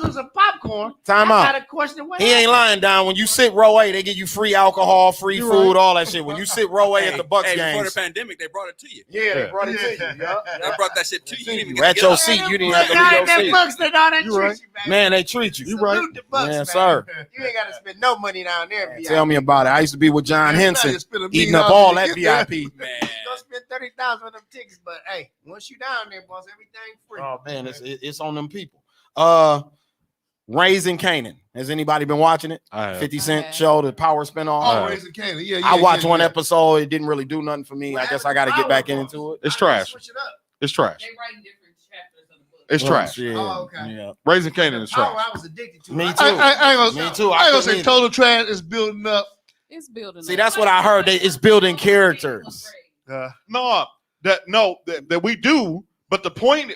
on some popcorn. Time I out. gotta question what He ain't happened. lying, Don. When you sit row A, they give you free alcohol, free food, all that shit. When you sit row A at the Bucks Before the games, pandemic, they brought it to you. yeah, they brought it to you. They brought that shit to you. You didn't even You get at to your get up. seat, you didn't have to Y'all leave ain't your that seat. Bucks, they all that You treat right. you, man. Man, they treat you. You right. Salute the Bucks, Yes, man. sir. You ain't gotta spend no money down there. VIP. Tell me about it. I used to be with John Henson, you spend $1 eating million up all to that get there. VIP. Man. Go spend 30,000 on them tickets, but hey, once you down there, boss, everything free. Oh man, it's on them people. Raising Canaan. Has anybody been watching it? I have. 50 Cent show, the Power spinoff. Oh, Raising Canaan. Yeah, I watched one yeah. episode. It didn't really do nothing for me. I guess I got to get back into it. It's trash. Switch it up. It's trash. They writing different chapters of the book. It's trash. Yeah. Oh, okay. Yeah. Raising Canaan is Power, trash. I was addicted to. Me it. too. I ain't gonna, Me too. I ain't gonna couldn't say either. total trash is building up. It's building. See, up. that's what I heard. It's building characters. That we do. But the point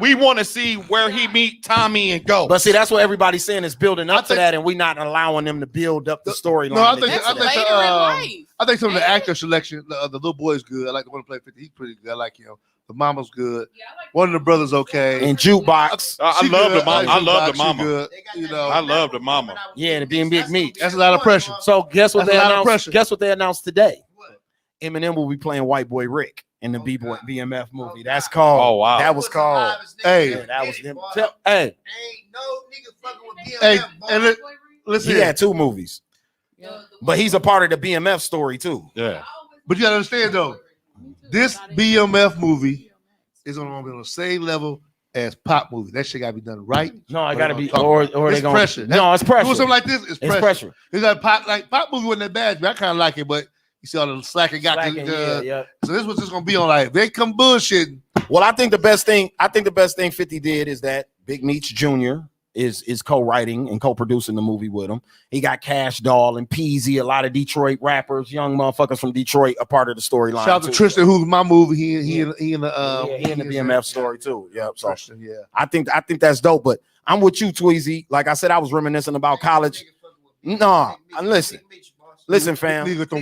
we want to see where he meet Tommy and go. But see, that's what everybody's saying is building up to think- that, and we're not allowing them to build up the storyline. No, I to think get That's to that. later in life. I think some of the actor selection, the little boy's good. I like the one who played 50. He's pretty good. I like him. The mama's good. Yeah, I like One of the brothers okay. And Jukebox. I She love good. the mama. like I love Jukebox, the she mama. good. They got You that know, I love the mama. Yeah, to be in Big Meat. That's a lot of pressure. So guess what That's a they lot of announced? pressure. Guess what they announced today? What? Eminem will be playing White Boy Rick in the Oh, B-boy God. BMF movie. Oh, That's God. called. Oh, wow. That was called. Hey. Yeah, that was them. Hey, Hey, ain't no nigga fucking with BMF. Hey, boy. and listen, he had 2 movies, Yeah. but he's a part of the BMF story too. Yeah. but you gotta understand though, this BMF movie is on the same level as pop movie. That shit gotta be done right. No, I gotta be, Oh, or it's they gonna. pressure. No, it's pressure. Doing something like this is It's pressure. pressure. It's like pop movie wasn't that bad, but I kind of like it. But you see all the slacking got Slacking, yeah. So this was just gonna be on like if they come bullshitting. Well, I think the best thing 50 did is that Big Meech Jr. is co-writing and co-producing the movie with him. He got Cash Doll and Peasy, a lot of Detroit rappers, young motherfuckers from Detroit, a part of the storyline. Shout out to too. Tristan, who's my movie. He in the he in the BMF story too. Yep. So Tristan, yeah. I think that's dope. But I'm with you, Tweezy. Like I said, I was reminiscing about college. No, listen, fam. Nigga, the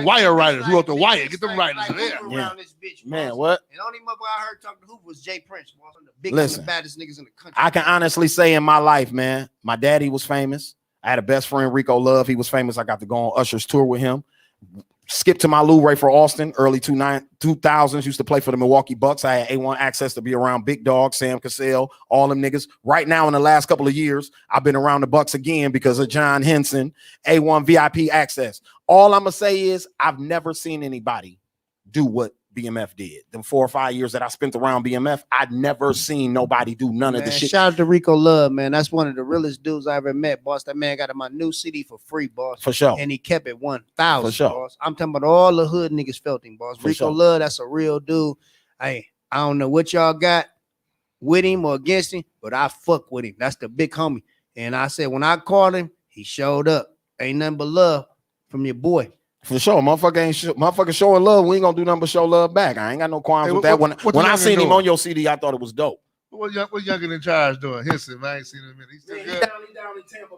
wire writers who wrote the wire. Get them writers in there. Yeah. This bitch, Man, boss. what? And the only mother I heard talking to who was Jay Prince, boss. One of the biggest Listen. and the baddest niggas in the country. I can honestly say in my life, man, my daddy was famous. I had a best friend, Rico Love. He was famous. I got to go on Usher's tour with him. Skip to my Lou Ray for Austin, early 2000s. Used to play for the Milwaukee Bucks. I had A1 access to be around Big Dog, Sam Cassell, all them niggas. Right now, in the last couple of years, I've been around the Bucks again because of John Henson, A1 VIP access. All I'm gonna say is I've never seen anybody do what BMF did. The 4 or 5 years that I spent around BMF, I'd never seen nobody do none of the Man, shit. shout out to Rico Love, man. That's one of the realest dudes I ever met, boss. That man got my new CD for free, boss. For sure. And he kept it 1,000, For sure. boss. I'm talking about all the hood niggas felt him, boss. For Rico sure. Love, that's a real dude. Hey, I don't know what y'all got with him or against him, but I fuck with him. That's the big homie. And I said, when I called him, he showed up. Ain't nothing but love from your boy. For sure, motherfucker showing love. We ain't gonna do nothing but show love back. I ain't got no qualms Hey, with what- that. what When the I youngin' seen him doing? on your CD, I thought it was dope. What Youngin in Charge doing? Henson, I ain't seen him in. He's still good.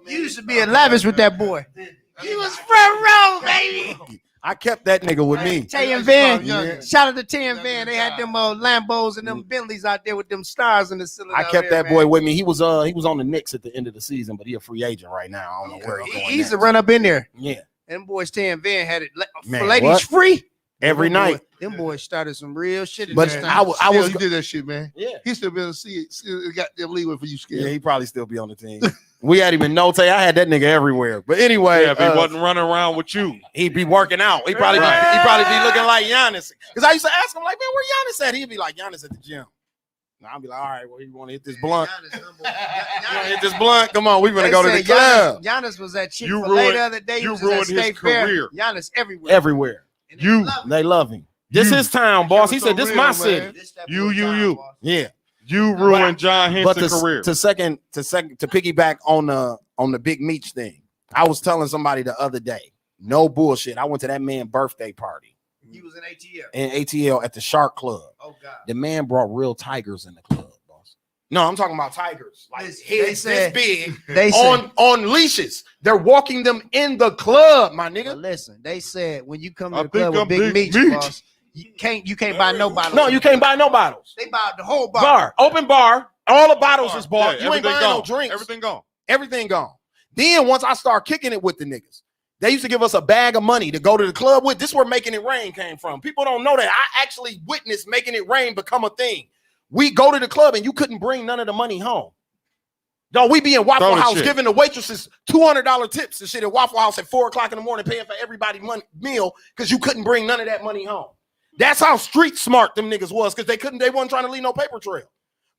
You used to be in lavish with that boy. He was front row, baby. I kept that nigga with me. Tay and Van, Yeah. shout out to Tay and Van. They had them Lambos and them Bentleys out there with them stars in the ceiling. I out kept there, that boy man. with me. He was on the Knicks at the end of the season, but he a free agent right now. I don't know where he's going. He used to next. run up in there. Yeah, Them boys, Tay and Van had it Man, for ladies what? free every Them night. Them boys started some real shit. But man. I was He did that shit, man. yeah. He still be able to see it. Got them leeway for you, Yeah, scared. he probably still be on the team. We had him in no Tay. I had that nigga everywhere. But anyway, Yeah, if he wasn't running around with you. he'd be working out. He'd probably be looking like Giannis. Because I used to ask him, like, man, where Giannis at? He'd be like, Giannis at the gym. And I'd be like, all right, well, you want to hit this blunt? Giannis humble. You want to hit this blunt? Come on, we gonna They go to the said club. Giannis was at Chick You Fil A the ruined- other day. He you was at ruined his State Fair. career. Giannis everywhere. Everywhere. And they You. love him. They love him. This You. his town, boss. He so said, this real, my man. city. This that You, boy you, time, you. boss. Yeah. You ruined John But Henson's career. to piggyback on the Big Meech thing, I was telling somebody the other day, no bullshit. I went to that man's birthday party He was in ATL. in ATL at the Shark Club. Oh God. The man brought real tigers in the club, boss. No, I'm talking about tigers. Like heads this big they said, on leashes. They're walking them in the club, my nigga. Well, listen, they said when you come to the club with Big Meech, boss, you can't buy no bottles. No, you can't buy no bottles. They buy the whole bar. Open bar. All the bottles is bought. Yeah, you ain't buying no drinks. Everything gone. Everything gone. Then once I start kicking it with the niggas, they used to give us a bag of money to go to the club with. This is where Making It Rain came from. People don't know that I actually witnessed Making It Rain become a thing. We go to the club and you couldn't bring none of the money home. No, we be in Waffle House giving the waitresses $200 tips and shit at Waffle House at 4:00 in the morning, paying for everybody's meal because you couldn't bring none of that money home. That's how street smart them niggas was, because they wasn't trying to leave no paper trail.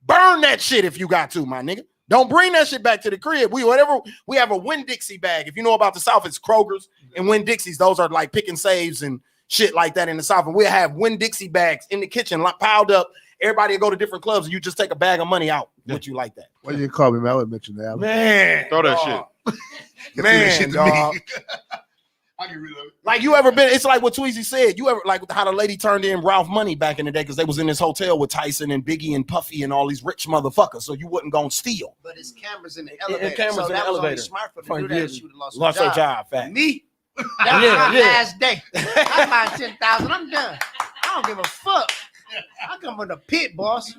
Burn that shit if you got to, my nigga. Don't bring that shit back to the crib. We have a Winn-Dixie bag. If you know about the South, it's Kroger's and Winn-Dixie's. Those are like pick and saves and shit like that in the South. And we'll have Winn-Dixie bags in the kitchen piled up. Everybody will go to different clubs and you just take a bag of money out with you like that. Why you call me, man? I would mention that. Man, throw that shit. Man, dog. I get rid of it. Like you ever been? It's like what Tweezy said. You ever like how the lady turned in Ralph Money back in the day because they was in this hotel with Tyson and Biggie and Puffy and all these rich motherfuckers, so you wouldn't go and steal. But it's cameras in the elevator. Cameras so in the that was elevator. only smart for them to do that. She would have lost her job. Fact. Me, that was my last day. I buy 10,000. I'm done. I don't give a fuck. I come from the pit, boss.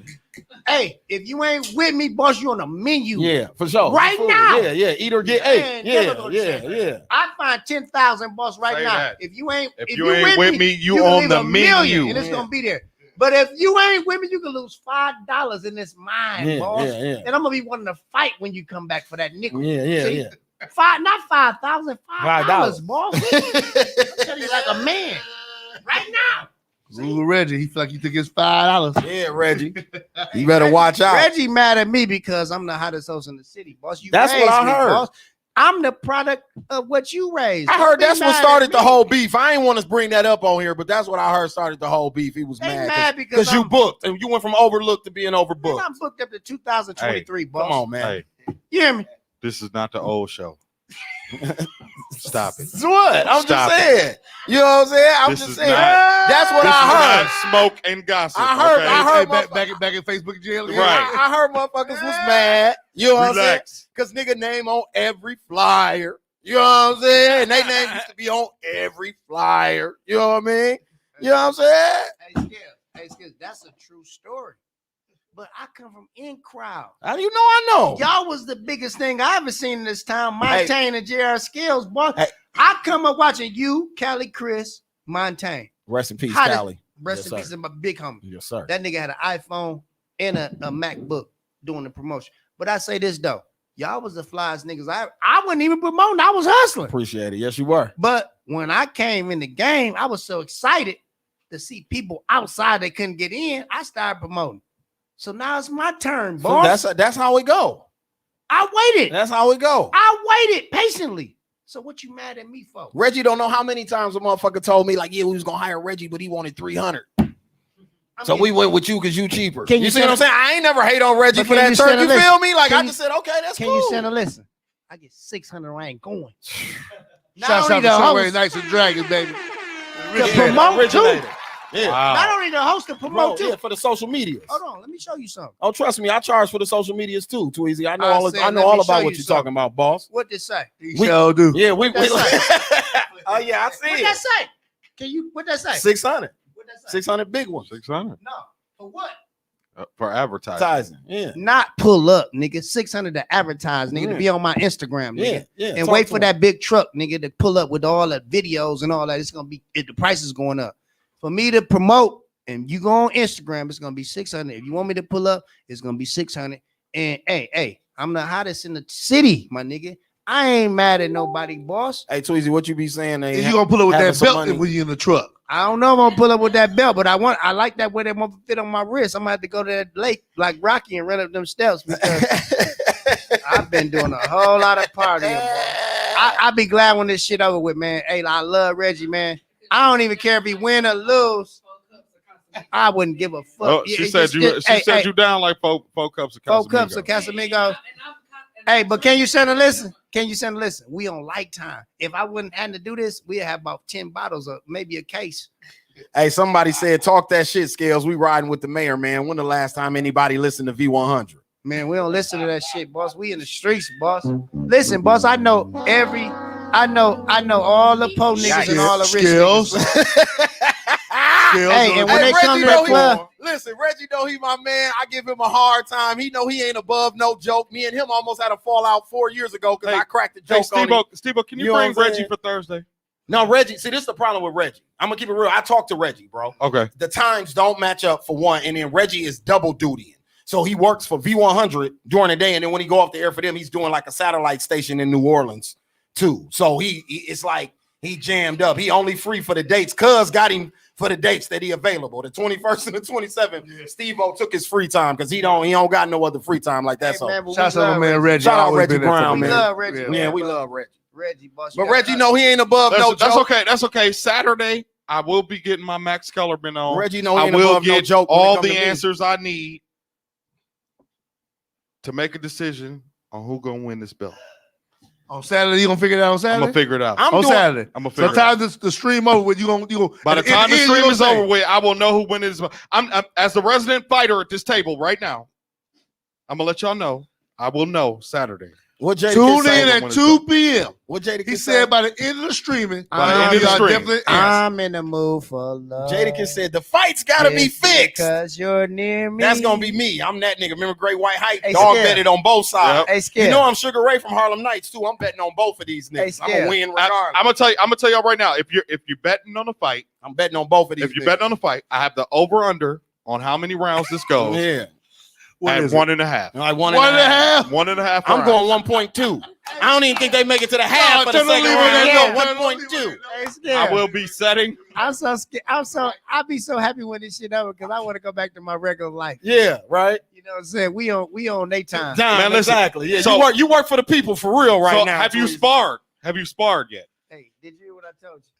Hey, if you ain't with me, boss, you on the menu. Yeah, for sure. Right now. Yeah. Eat or get. Hey, yeah. I find 10,000, boss, right Say now. that. If you ain't with me, you can on leave the a million, menu. and it's gonna be there. But if you ain't with me, you can lose $5 in this mine, boss. Yeah. And I'm gonna be wanting to fight when you come back for that nickel. Yeah. Not $5,000, $5, boss. I'm telling you like a man. Right now. Ooh, Reggie, he feel like you took his $5. Yeah, Reggie. You better watch out. Reggie mad at me because I'm the hottest host in the city, boss. That's what I heard. Boss. I'm the product of what you raised. I heard that's what started the whole beef. I ain't want to bring that up on here, but that's what I heard started the whole beef. He was mad because you booked and you went from overlooked to being overbooked. I'm booked up to 2023, boss. Come on, man. Hey, you hear me? this is not the old show. Stop it. What? I'm Stop just saying. You know what I'm saying? I'm just saying. That's what I heard. Smoke and gossip. I heard back in Facebook jail. Right. I heard motherfuckers was mad. You know what I'm saying? Relax. Because nigga name on every flyer. You know what I'm saying? And they name used to be on every flyer. You know what I mean? You know what I'm saying? Hey, Skills, that's a true story. But I come from in crowd. How do you know I know? Y'all was the biggest thing I ever seen in this town. Montaigne and J.R. Skills, boy. I come up watching you, Cali, Chris, Montaigne. Rest in peace, Cali. Rest in peace of my big homie. Yes, sir. That nigga had an iPhone and a MacBook doing the promotion. But I say this though. Y'all was the flyest niggas. I wasn't even promoting. I was hustling. Appreciate it. Yes, you were. But when I came in the game, I was so excited to see people outside they couldn't get in. I started promoting. So now it's my turn, boss. So that's how it go. I waited. That's how it go. I waited patiently. So what you mad at me for? Reggie don't know how many times a motherfucker told me, like, yeah, we was gonna hire Reggie, but he wanted 300. So we went with you because you cheaper. Can you see what I'm saying? I ain't never hate on Reggie for that turn. You feel me? Like, I just said, okay, that's cool. Can you send a listen? I get 600, I ain't going. Shout out to Somewhere Nights and Dragons, baby. To promote too. Yeah. Wow. Not only the host to promote too. Yeah, for the social medias. Hold on, let me show you something. Oh, trust me, I charge for the social medias too, Tweezy. I know I all about what you're talking about, boss. What did say? We sure do. Yeah, Oh yeah, I see what it. that say? Can you what that say? 600. What that say? 600 big ones. 600 No, for what? for advertising. Advertising. Yeah. Not pull up, nigga. 600 to advertise, nigga, to be on my Instagram, nigga. Yeah. And wait for that big truck, nigga, to pull up with all the videos and all that. It's gonna be the price is going up. For me to promote, and you go on Instagram, it's gonna be 600. If you want me to pull up, it's gonna be 600. And hey, I'm the hottest in the city, my nigga. I ain't mad at nobody, boss. Hey, Tweezy, what you be saying? Is you gonna pull up with that belt when you in the truck? I don't know if I'm gonna pull up with that belt, but I like that way that won't fit on my wrist. I'm gonna have to go to that lake like Rocky and run up them steps because I've been doing a whole lot of partying. I be glad when this shit over with, man. Hey, I love Reggie, man. I don't even care if he win or lose. I wouldn't give a fuck. Oh, she said you down like four cups of Casamigos. 4 cups of Casamigos. Hey, but can you send a listen? We on Lifetime. If I wouldn't have to do this, we'd have about 10 bottles of maybe a case. Hey, somebody said, talk that shit, Scales. We riding with the mayor, man. When the last time anybody listened to V100? Man, we don't listen to that shit, boss. We in the streets, boss. Listen, boss, I know all the po niggas and all the rich niggas. Hey, and when they come to the club, listen, Reggie know he my man. I give him a hard time. He know he ain't above no joke. Me and him almost had a fallout 4 years ago because I cracked the joke on him. Steve-O, can you know bring what I'm Reggie saying? for Thursday? No, Reggie. See, this is the problem with Reggie. I'm gonna keep it real. I talked to Reggie, bro. Okay. The times don't match up for one, and then Reggie is double dutying. So he works for V100 during the day, and then when he go off the air for them, he's doing like a satellite station in New Orleans too. So he it's like he jammed up. He only free for the dates. Cuz got him for the dates that he available. The 21st and the 27th. Steve-O took his free time because he don't got no other free time like that. Hey, so man, but Shout out to my man Reggie. Shout out Always Reggie been there for Brown, me. man. We love Reggie. Yeah, we love Reggie. Reggie, boss. But Reggie know he ain't above no That's joke. okay. That's okay. Saturday, I will be getting my Max Kellerman on. Reggie know he I ain't will above no get joke when it all come the to me. answers I need to make a decision on who gonna win this belt. On Saturday, you gonna figure it out on Saturday? I'm gonna figure it out. On Saturday. I'm gonna figure it Sometimes out. the stream over with, you gonna By the time the end, stream you is gonna say, over with, I will know who wins this belt. I'm as the resident fighter at this table right now. I'm gonna let y'all know. I will know Saturday. What Jada tune in at 2 p.m. What Jada He said by the end of the streaming, stream. I'm in the mood for love. Jadakiss said the fight's gotta be fixed. Because you're near me. That's gonna be me. I'm that nigga. Remember Great White Hype? Hey, Dog Skip. betted on both sides. Hey, Skip. You know I'm Sugar Ray from Harlem Nights too. I'm betting on both of these niggas. I'm gonna win regardless. I'm gonna tell y'all right now. If you're betting on the fight, I'm betting on both of these. if you're betting on the fight, I have the over under on how many rounds this goes. Yeah. At 1.5. Like 1.5. 1.5. I'm going 1.2. I don't even think they make it to the half of the second round. 1.2. I will be setting. I'm so scared. I'll be so happy when this shit over because I want to go back to my regular life. Yeah, right. You know what I'm saying? We on their time. Man, listen. exactly. Yeah, So- you work for the people for real right So now. have you Tweezy. sparred? Have you sparred yet? Hey, did you hear what I told you?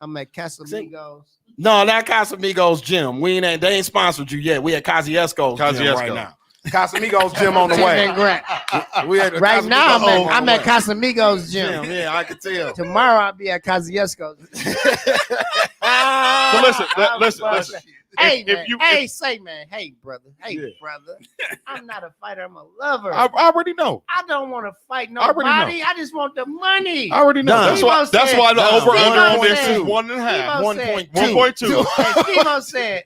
I'm at Casamigos. No, not Casamigos Gym. They ain't sponsored you yet. We at Kosciuszko's Gym right now. Casamigos Gym on the way. We at Right now, Casamigos I'm on the at way. Casamigos Gym. Yeah, I can tell. Tomorrow I'll be at Kosciuszko's. So listen. Hey, If man. you- Hey, brother. Hey, brother. I'm not a fighter. I'm a lover. I already know. I don't want to fight I already nobody. know. I just want the money. I already know. Done. That's why the Done. over under on Steve-O this is said- 1.5. Steve-O 1.2. Hey, Steve-O said,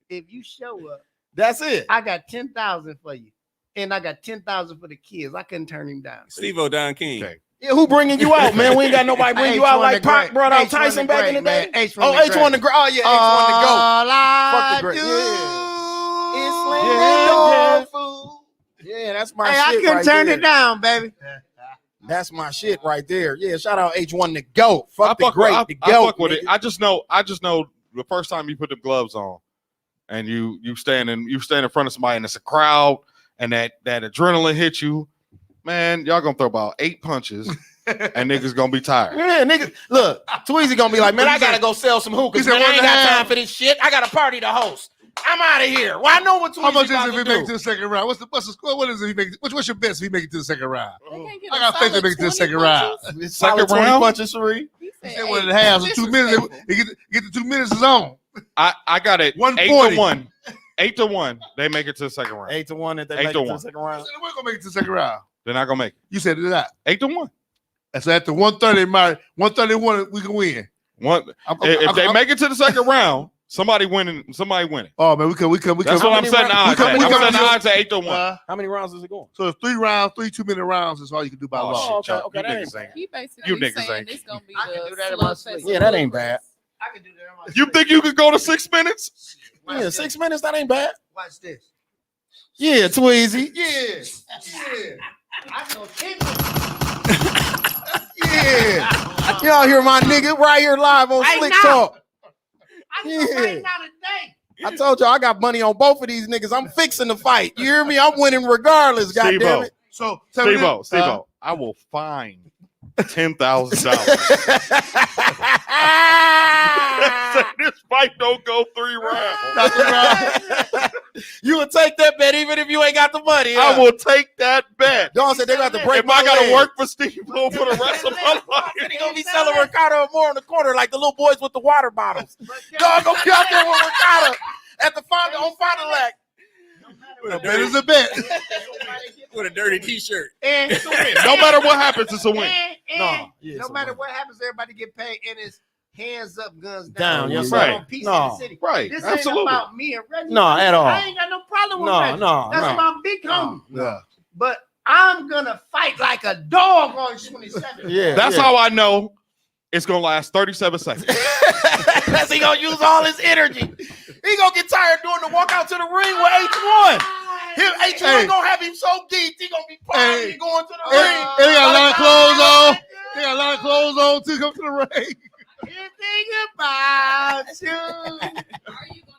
if you show up, that's it. I got 10,000 for you. And I got 10,000 for the kids. I couldn't turn him down. Steve-O Don King. Okay. Yeah, who bringing you out, man? We ain't got nobody bring you out like Pac brought out Tyson back in the day. H1 the Great. Oh yeah, H1 the GOAT. All I Fuck the Great. do Yeah, that's my Hey, shit. I couldn't right turn there. it down, baby. That's my shit right there. Yeah, shout out H1 the GOAT. I Fuck the fuck Great. with, The I GOAT. fuck with it. nigga. I just know the first time you put the gloves on and you stand in front of somebody and it's a crowd and that adrenaline hits you, man, y'all gonna throw about 8 punches and niggas gonna be tired. Yeah, nigga. Look, Tweezy gonna be like, man, I gotta go sell some hookahs. He said, Man, I ain't got 1.5. time for this shit. I got a party to host. I'm out of here. Well, I know what Tweezy How much is about it if to he make it do. to the second round? What's the score? What is it? If he make what's your best if he make it to the second round? They can't get I a got faith to solid make it to the 20 second round. punches? Solid 20 round? punches, Sheree. He He said said 1 eight. and a half. So 2 minutes. Disrespectful. Get the 2 minutes is on. I got it 140. 8-1. 8-1. They make it to the second round. 8-1 if they 8 make to it to 1. the second round. We're gonna make it to the second round. They're not gonna make it. You said it not. 8-1. And so after 130, 131, we can win. If they make it to the second round, somebody winning. Oh man, we can. That's what I'm setting the odds at. I'm setting the odds at 8-1. How many rounds is it going? So it's 3 rounds, 3 2-minute rounds is all you can do by Oh, law. shit, Chuck. okay, You that niggas ain't. He basically You niggas saying ain't. it's gonna be I can the do that in my slugfest sleep. of Yeah, that ain't bad. I can do that in my You think you could go to 6 minutes? Yeah, 6 minutes, that ain't bad. Watch this. Yeah, Tweezy. Yeah. I know people. Yeah. Y'all hear my nigga right here live on Right Slick now. Talk. I know Yeah. right now today. I told y'all I got money on both of these niggas. I'm fixing the fight. You hear me? I'm winning regardless. God damn it. So tell me this, Steve-O, I will fine $10,000. This fight don't go 3 rounds. You would take that bet even if you ain't got the money. I will take that bet. Dawn said they got to break If my I gotta leg. work for Steve-O for the rest of my life. They gonna be selling Ricardo more in the corner like the little boys with the water bottles. Dog gonna be out there with Ricardo at the on Fond du Lac. A bet is a bet. With a dirty T-shirt. And No matter what happens, it's a win. No matter what happens, everybody get paid, and it's hands up, guns Down, down. yes, We're right. on peace No, in the city. right, This absolutely. ain't about me and Reggie. No, at all. I ain't got no problem with No, Reggie. no, That's no. my big homie. Yeah. But I'm gonna fight like a dog on 27. Yeah, That's how I know it's gonna last 37 seconds. Because he gonna use all his energy. He gonna get tired doing the walk out to the ring with H1. H1 gonna have him so geeked, he gonna be probably going to the ring. They got a lot of clothes on. They got a lot of clothes on to come to the ring. You think about you,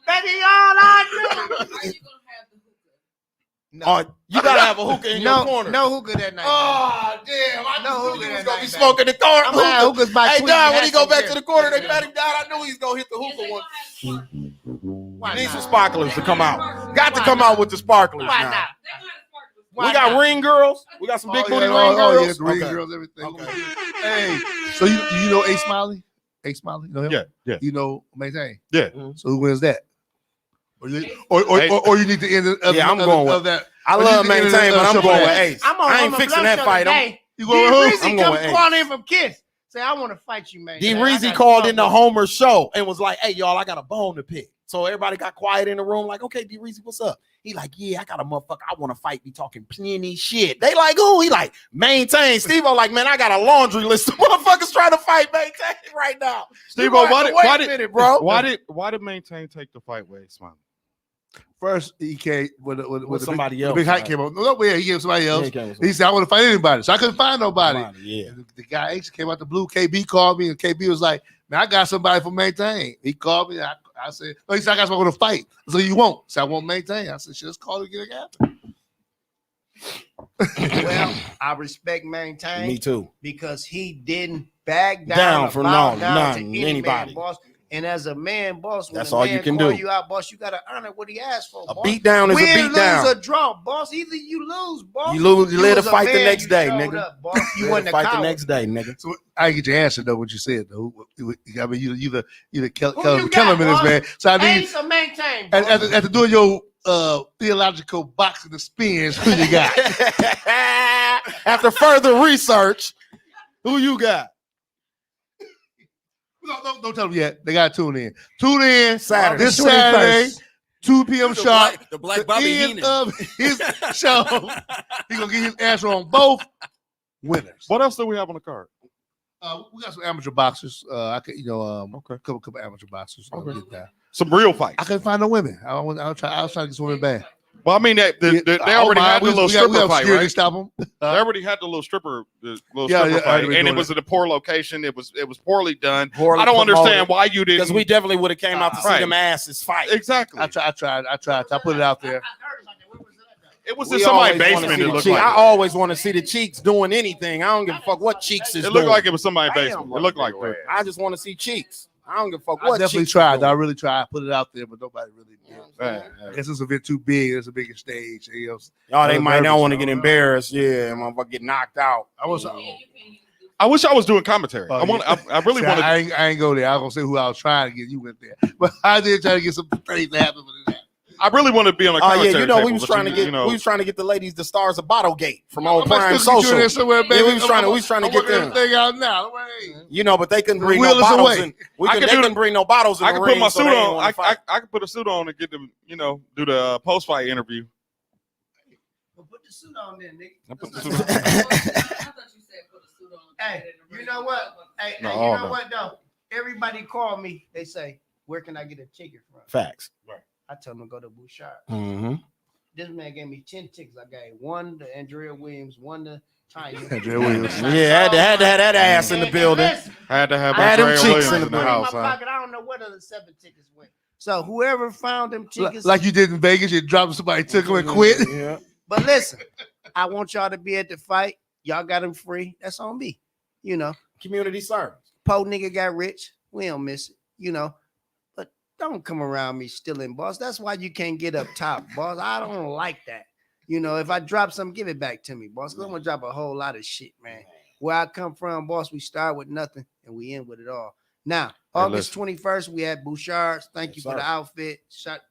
baby, all I do. No. You gotta have a hookah in your corner. No hookah that night. Oh, damn. I No knew hookah he was that gonna be night, smoking the car. I'm gonna have hookahs by Hey, Tweezy. Don, when That's he go back some to the corner, they pat him down. I knew he was gonna hit the hookah one. Why Need not? some sparklers to come out. Got to come out with the sparklers Why now. not? We got ring girls. We got some big booty ring Yeah, girls. the ring Okay. girls, everything. Hey, so you know A Smiley? A Smiley? You know him? Yeah. You know Maintain? Yeah. So who wins that? Or you need to end it. Yeah, I'm going with that. I or you love need to end Maintain, it, but I'm Shuffle going with that. Ace. I'm I ain't fixing that fight. You going with who? D-Reezy I'm come going with crawling in from Kiss. Say, I want to fight you, man. D-Reezy called in the Homer show and was like, hey, y'all, I got a bone to pick. So everybody got quiet in the room, like, okay, D-Reezy, what's up? He like, yeah, I got a motherfucker. I want to fight. Be talking plenty shit. They like, who? He like, Maintain. Steve-O like, man, I got a laundry list of motherfuckers trying to fight Maintain right now. Steve-O, why a minute, bro? Why did Maintain take the fight with Smiley? First, he came with somebody the else. big hype came up. No, yeah, he gave somebody else. he came with He said, I want to fight anybody. So I couldn't find nobody. Yeah. The guy actually came out the blue. KB called me, and KB was like, man, I got somebody for Maintain. He called me. I said, no, he said, I got someone to fight. So you won't. So I won't Maintain. I said, just call it, get it happen. Well, I respect Maintain. Me too. Because he didn't back Down down, for bow no- down none, to any anybody. man, boss. And as a man, boss, when That's a all man you can call do. you out, boss, you gotta honor what he asked for. A boss. beat down is a Win, beat down. lose or draw, boss. Either you lose, boss. You lose, you live to was a fight the man, next you day, showed nigga. up, boss. You Live wasn't to a fight the coward. next day, nigga. So I didn't get your answer, though, what you said, though. I mean, you the Who Kellerman you got, in this, boss? man. So I need, Ace or Maintain, boss. after doing your theological boxing the spins, who you got? After further research, who you got? Don't tell them yet. They got to tune in. Tune in Saturday. this Saturday, 21st. 2 p.m. sharp. The Black Bobby end Heenan. of his show. He's going to get his answer on both winners. What else do we have on the card? We got some amateur boxers. I could, Okay. couple amateur boxers. Okay. Get that. Some real fights. I couldn't find no women. I was trying to get some women bad. Well, I mean, they already had the little stripper fight, right? Stop them. They already had the little stripper Yeah, fight, yeah, and it doing was in a poor location. It was poorly done. Poorly I don't promoted. understand why you didn't. Because we definitely would have came out to see Right. them asses fight. Exactly. I tried. I put it out there. It was We in somebody's always wanna basement. see It the looked cheek. I like. always want to see the cheeks doing anything. I don't give a fuck what cheeks is It looked doing. like it was somebody's Damn, basement. It looked like that. I just want to see cheeks. I don't give a fuck I what definitely cheeks tried. is doing. I really tried. I put it out there, but nobody really did. I guess it's a bit too big. It's a bigger stage. You know, Y'all, they I was might not nervous. want to get embarrassed. Yeah, motherfucker get knocked out. I was. I wish I was doing commentary. Oh, I really See, wanted. I ain't go there. I was gonna say who I was trying to get. You went there, but I did try to get some things to happen. But I really want to be on a Oh commentary. yeah, you know table, we was but trying to get we was trying to get the ladies the stars of Bottlegate from old Prime Social. Yeah, we was trying to get them. Thing out now. You know, but they couldn't bring Wheel no us bottles away. in. I They can couldn't bring no bottles in I the can ring. put my so suit they ain't on. wanna fight. I can put a suit on and get them. Do the post fight interview. Well, put the suit on then, nigga. I put the suit on. Hey, you know what? Hey, No, you all know no. what though? Everybody call me. They say, "Where can I get a ticket from?" Facts. I tell them to go to Bouchard. Mm-hmm. This man gave me 10 tickets. I gave one to Andrea Williams, one to Tanya. Andrea Williams. Yeah, had to have that ass in the building. Had to have Had them Andrea cheeks Williams in the in the building. house. my Huh? pocket. I don't know where the 7 tickets went. So whoever found them tickets, Like you did in Vegas, you dropped somebody, took them and quit. Yeah. but listen, I want y'all to be at the fight. Y'all got them free. That's on me. You know, Community service. po nigga got rich. We don't miss it. You know, but don't come around me stealing, boss. That's why you can't get up top, boss. I don't like that. You know, if I drop something, give it back to me, boss. 'Cause I'm gonna drop a whole lot of shit, man. Where I come from, boss, we start with nothing and we end with it all. Now, Hey, August listen. 21st, we had Bouchard's. Thank you Yes, for sir. the outfit.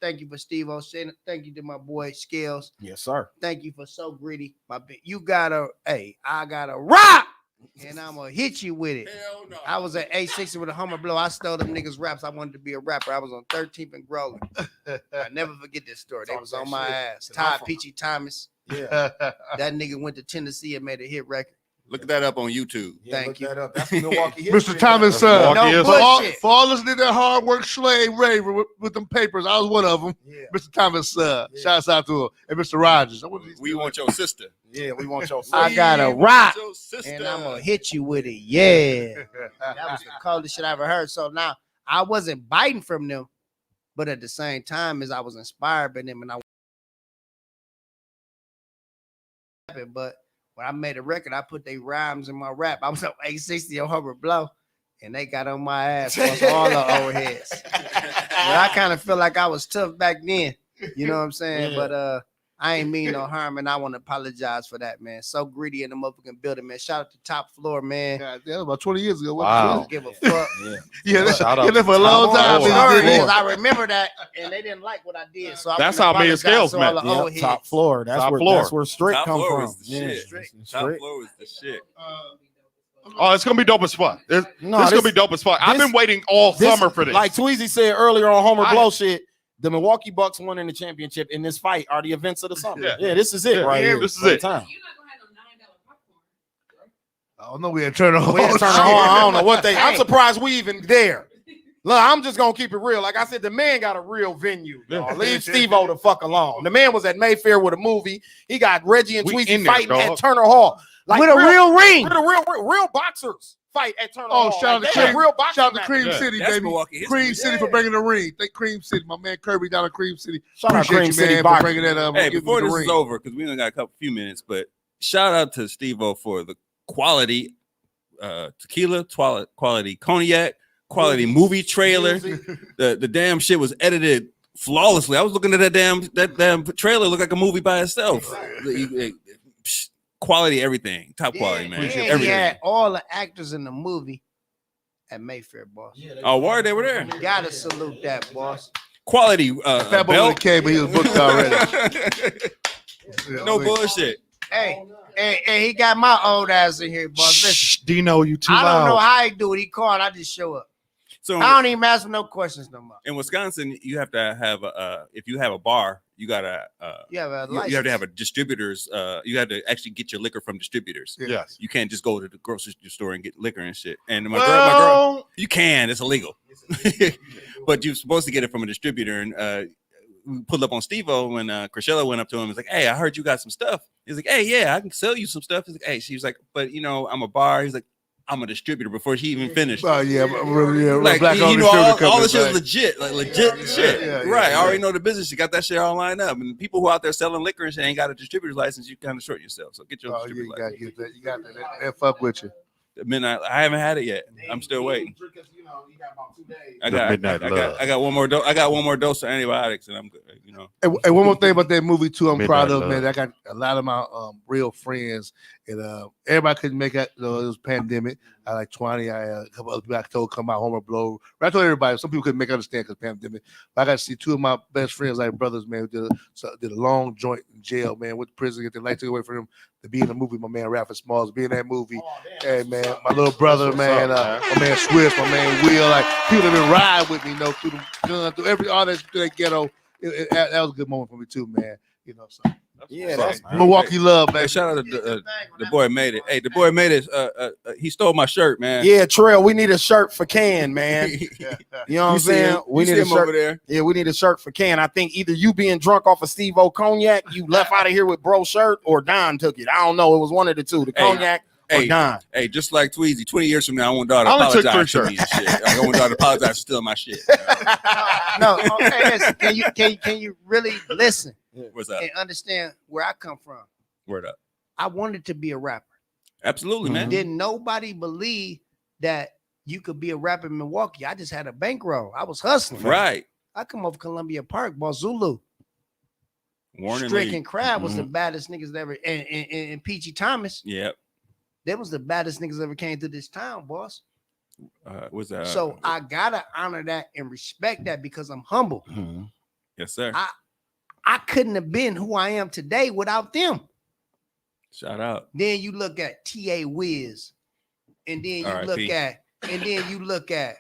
Thank you for Steve-O. Thank you to my boy Scales. Yes, sir. Thank you for So Gritty. You gotta, I gotta rock, and I'm gonna hit you with it. Hell no. I was at A60 with a Hummer Blow. I stole them niggas raps. I wanted to be a rapper. I was on 13th and Growling. I never forget this story. They Talk was that on my shit. ass. It's Todd my fault. Peachy Thomas. Yeah. That nigga went to Tennessee and made a hit record. Look that up on YouTube. Thank look you. that up. That's Milwaukee history. Mr. Thomas, Milwaukee No is- for all, bullshit. for all listening to that hard work slave raver with them papers, I was one of them. Yeah. Mr. Thomas, shouts out to him. And Mr. Rogers. We want your sister. Yeah, we want your I gotta We want rock, your sister. and I'm gonna hit you with it. Yeah. That was the coldest shit I ever heard. So now I wasn't biting from them, but at the same time as I was inspired by them, and but when I made a record, I put their rhymes in my rap. I was up 860 on Hubbard Blow, and they got on my ass plus all the old heads. But I kind of feel like I was tough back then. You know what I'm saying? Yeah. But I ain't mean no harm, and I want to apologize for that, man. So Greedy in the motherfucking building, man. Shout out to Top Floor, man. God damn, about 20 years ago. I Wow. don't give a fuck. Yeah, Shout out yeah, to for a long Top time. Floor. man. Story Yeah. is, I remember that, and they didn't like what I did. So That's I how wanna me and apologize Scales to all met. the old Yep, top heads. floor. That's Top where floor. that's where Strick Top come floor from. was the shit. Top Strick. floor was the shit. Oh, it's gonna be dope as fuck. This No, gonna this- be dope as fuck. I've this- been waiting all This- summer for this. Like Tweezy said earlier on Homer I- Blow shit, the Milwaukee Bucks winning the championship in this fight are the events of the summer. Yeah. Yeah, this is it Yeah, right here. this is for the it. time. You're not gonna have no $9 popcorn. I don't know. We had turned on. We ain't turning on. I don't know what they. I'm surprised we even there. Look, I'm just gonna keep it real. Like I said, the man got a real venue. Dog. Leave Steve-O the fuck alone. The man was at Mayfair with a movie. He got Reggie and We Tweezy in there, fighting dog. at Turner Hall. Like With a real ring. With a real boxers fight at Turner Oh, Hall. shout out Like, to they had Cream, real boxing shout out to matches. Cream Yeah. City, That's baby. Milwaukee history. Cream City for bringing the ring. Thank Cream City, my man Kirby down in Cream City. Shout out Appreciate Cream you, City man, boxing. for bringing that up. Hey, Give me before the this ring. is over, because we only got a few minutes, but shout out to Steve-O for the quality tequila, quality cognac, quality movie trailer. The damn shit was edited flawlessly. I was looking at that damn trailer, looked like a movie by itself. Quality, everything, top quality, man. Yeah, he Everything. had all the actors in the movie at Mayfair, boss. Oh, word, they were there. Gotta salute that, boss. Quality. Fat Boy belt. came, but he was booked already. No bullshit. Hey, he got my old ass in here, boss. Listen, Shh, Dino, you too I loud. don't know how he do it. He called, I just show up. So I don't even ask for no questions no more. in Wisconsin, you have to have if you have a bar, you gotta You have a you have to license. have a distributors. You have to actually get your liquor from distributors. Yes. You can't just go to the grocery store and get liquor and shit. And my girl, you can. It's illegal, but you're supposed to get it from a distributor. And we pulled up on Steve-O when Chrisella went up to him. He's like, "Hey, I heard you got some stuff." He's like, "Hey, yeah, I can sell you some stuff." He's like, "Hey," she was like, "But you know, I'm a bar." He's like, "I'm a distributor." Before she even finished. Oh yeah, Like black you owned know, all distributor this shit is company, legit, like legit shit. yeah, Right. yeah. I already know the business. You got that shit all lined up. And people who out there selling liquor and shit ain't got a distributor's license, you kind of short yourself. So get your Oh, yeah, distributor's you gotta license. get that. You got that. That fuck with you. Midnight. I haven't had it yet. I'm still waiting. I The got Midnight Love. I got one more dose. I got one more dose of antibiotics, and I'm good. You know. And one more thing about that movie too, I'm proud Midnight of, man. Love. I got a lot of my real friends, and everybody couldn't make it. You know, it was pandemic. I like 20. I had a couple other people I told come out, Homer Blow. I told everybody. Some people couldn't make it understand because pandemic. But I got to see two of my best friends, like brothers, man, who did a long joint in jail, man, with the prison, get their life taken away from them to be in the movie. My man Rafa Smalls, be in that movie. Hey man, my little brother, man, my man Swift, my man Will, like people that been ride with me, you know, through the gun, through all that ghetto. That was a good moment for me too, man. You know, so Yeah, that's Milwaukee love, man. Hey, shout out to the boy made it. Hey, the boy made it. He stole my shirt, man. Yeah, Trail, we need a shirt for Can, man. You know what I'm You see saying? him? We You need see a him shirt over there. Yeah, we need a shirt for Can. I think either you being drunk off of Steve-O cognac, you left out of here with bro shirt, or Don took it. I don't know. It was one of the two, the Hey, cognac or Hey, Don. hey, just like Tweezy, 20 years from now, I want daughter I only took apologize to 3 me and shit. I want daughter apologize for stealing my shit. No, okay, listen, can you really listen What's up? and understand where I come from? Word up. I wanted to be a rapper. Absolutely, man. Didn't nobody believe that you could be a rapper in Milwaukee? I just had a bankroll. I was hustling. Right. I come off Columbia Park, boss Zulu. Warren Strick Lee. and Crab was the baddest niggas that ever, and Peachy Thomas. Yep. They was the baddest niggas ever came to this town, boss. What's that? So I gotta honor that and respect that because I'm humble. Yes, sir. I couldn't have been who I am today without them. Shout out. Then you look at T.A. Wiz, and then you look at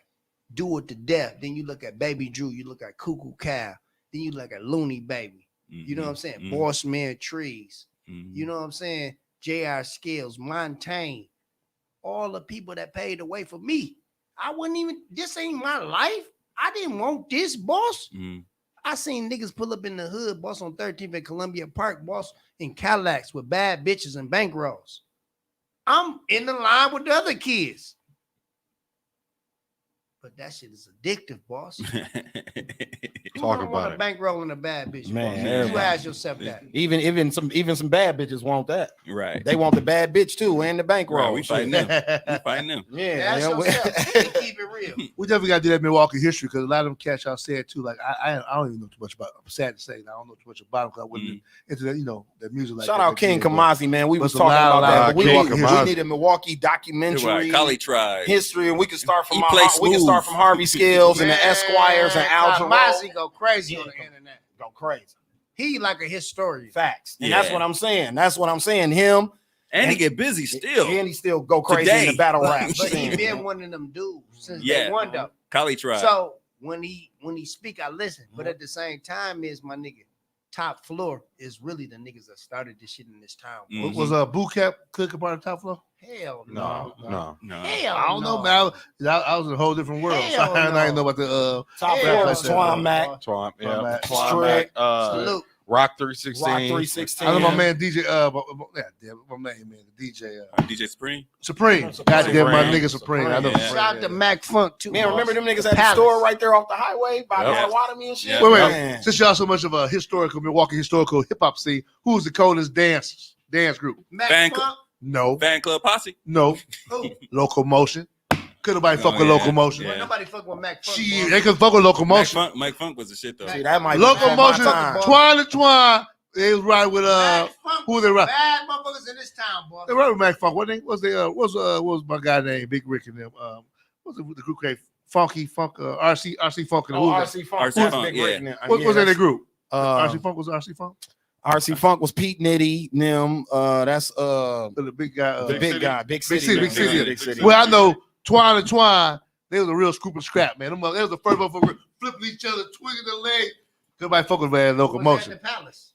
Do It to Death. Then you look at Baby Drew. You look at Cuckoo Cow. Then you look at Looney Baby. You know what I'm saying? Boss Man Trees. You know what I'm saying? J.R. Skills, Montaigne. All the people that paid the way for me. I wouldn't even, this ain't my life. I didn't want this, boss. I seen niggas pull up in the hood, boss, on 13th and Columbia Park, boss, in Cadillacs with bad bitches and bankrolls. I'm in the line with the other kids. But that shit is addictive, boss. Talk about a bankroll and a bad bitch, man. You ask yourself that. Even some bad bitches want that. Right. They want the bad bitch too and the bankroll. Right, we fighting them. We fighting them. Yeah. Keep it real. We definitely got to do that Milwaukee history because a lot of them cats y'all said too. Like I don't even know too much about. I'm sad to say I don't know too much about them because I wasn't into that. You know that music. Like Shout that out King Kamasi, man. We was But talking some about that. loud But we need a Milwaukee documentary, Kali Tribe history, and we can start from Smooth. Harvey Skills and the Esquires and Al Jarreau. Kamasi go crazy on the internet. Go crazy. He like a historian. Facts. And that's what I'm saying. That's what I'm saying. Him. And he get busy still. And he still go crazy in the battle rap. But he been one of them dudes since day one though. Kali Tribe. So when he speak, I listen. But at the same time, is my nigga Top Floor is really the niggas that started this shit in this town. Was a boot camp cooking part of Top Floor? Hell No. Hell I don't know, man. I was in a whole different world. Hell So I didn't know about the Top Floor is Twan Mac. Strick, Salute. Rock 316. Rock 316. I know my man DJ. My man, the DJ. DJ Supreme. Goddamn, my nigga Supreme. I know. Shout out to Mac Funk too. Man, remember them niggas at the store right there off the highway by Potawatomi and shit? Wait. Since y'all so much of a Milwaukee historical hip hop scene, who's the coldest dance group? Mac Funk? No. Fan Club Posse? No. Locomotion. Could nobody fuck with Locomotion? Well, nobody fuck with Mac Funk. They could fuck with Locomotion. Mike Funk was the shit though. See, that might Locomotion, Twine to Twine. They was right with who they right? Bad motherfuckers in this town, boy. They right with Mac Funk. What was my guy name? Big Rick and them. What's the group called? RC Funk and RC Funk. What was in the group? RC Funk was RC Funk. RC Funk was Pete Nitty, them. That's the big guy, Big City. Well, I know Twine and Twine. They was a real scoop and scrap, man. They was the first motherfucker flipping each other, twinging the leg. Nobody fuck with man Locomotion. Was at the Palace.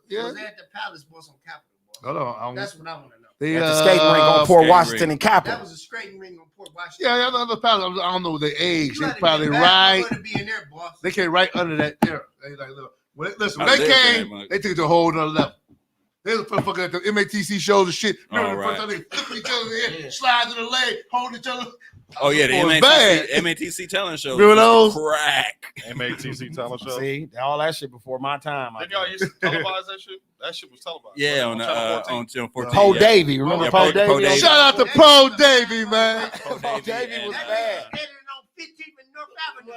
Yeah. Was at the Palace, boss, on Capitol. Hold on. That's what I want to know. At the skating rink on Port Washington and Capitol. That was a skating ring on Port Washington. Yeah, I know the Palace. I don't know the age. They probably right. Be in there, boss. They came right under that there. They like, look. When they came, they took it to a whole nother level. They was fucking at the MATC shows and shit. Remember the first time they flipped each other in the head, slide to the leg, hold each other. Oh yeah, the MATC talent show. Remember those? Crack. MATC talent show. See, all that shit before my time. Didn't y'all used to televise that shit? That shit was televised. Yeah, on Channel 14. Poe Davey, remember Poe Davey? Shout out to Poe Davey, man. Poe Davey was bad.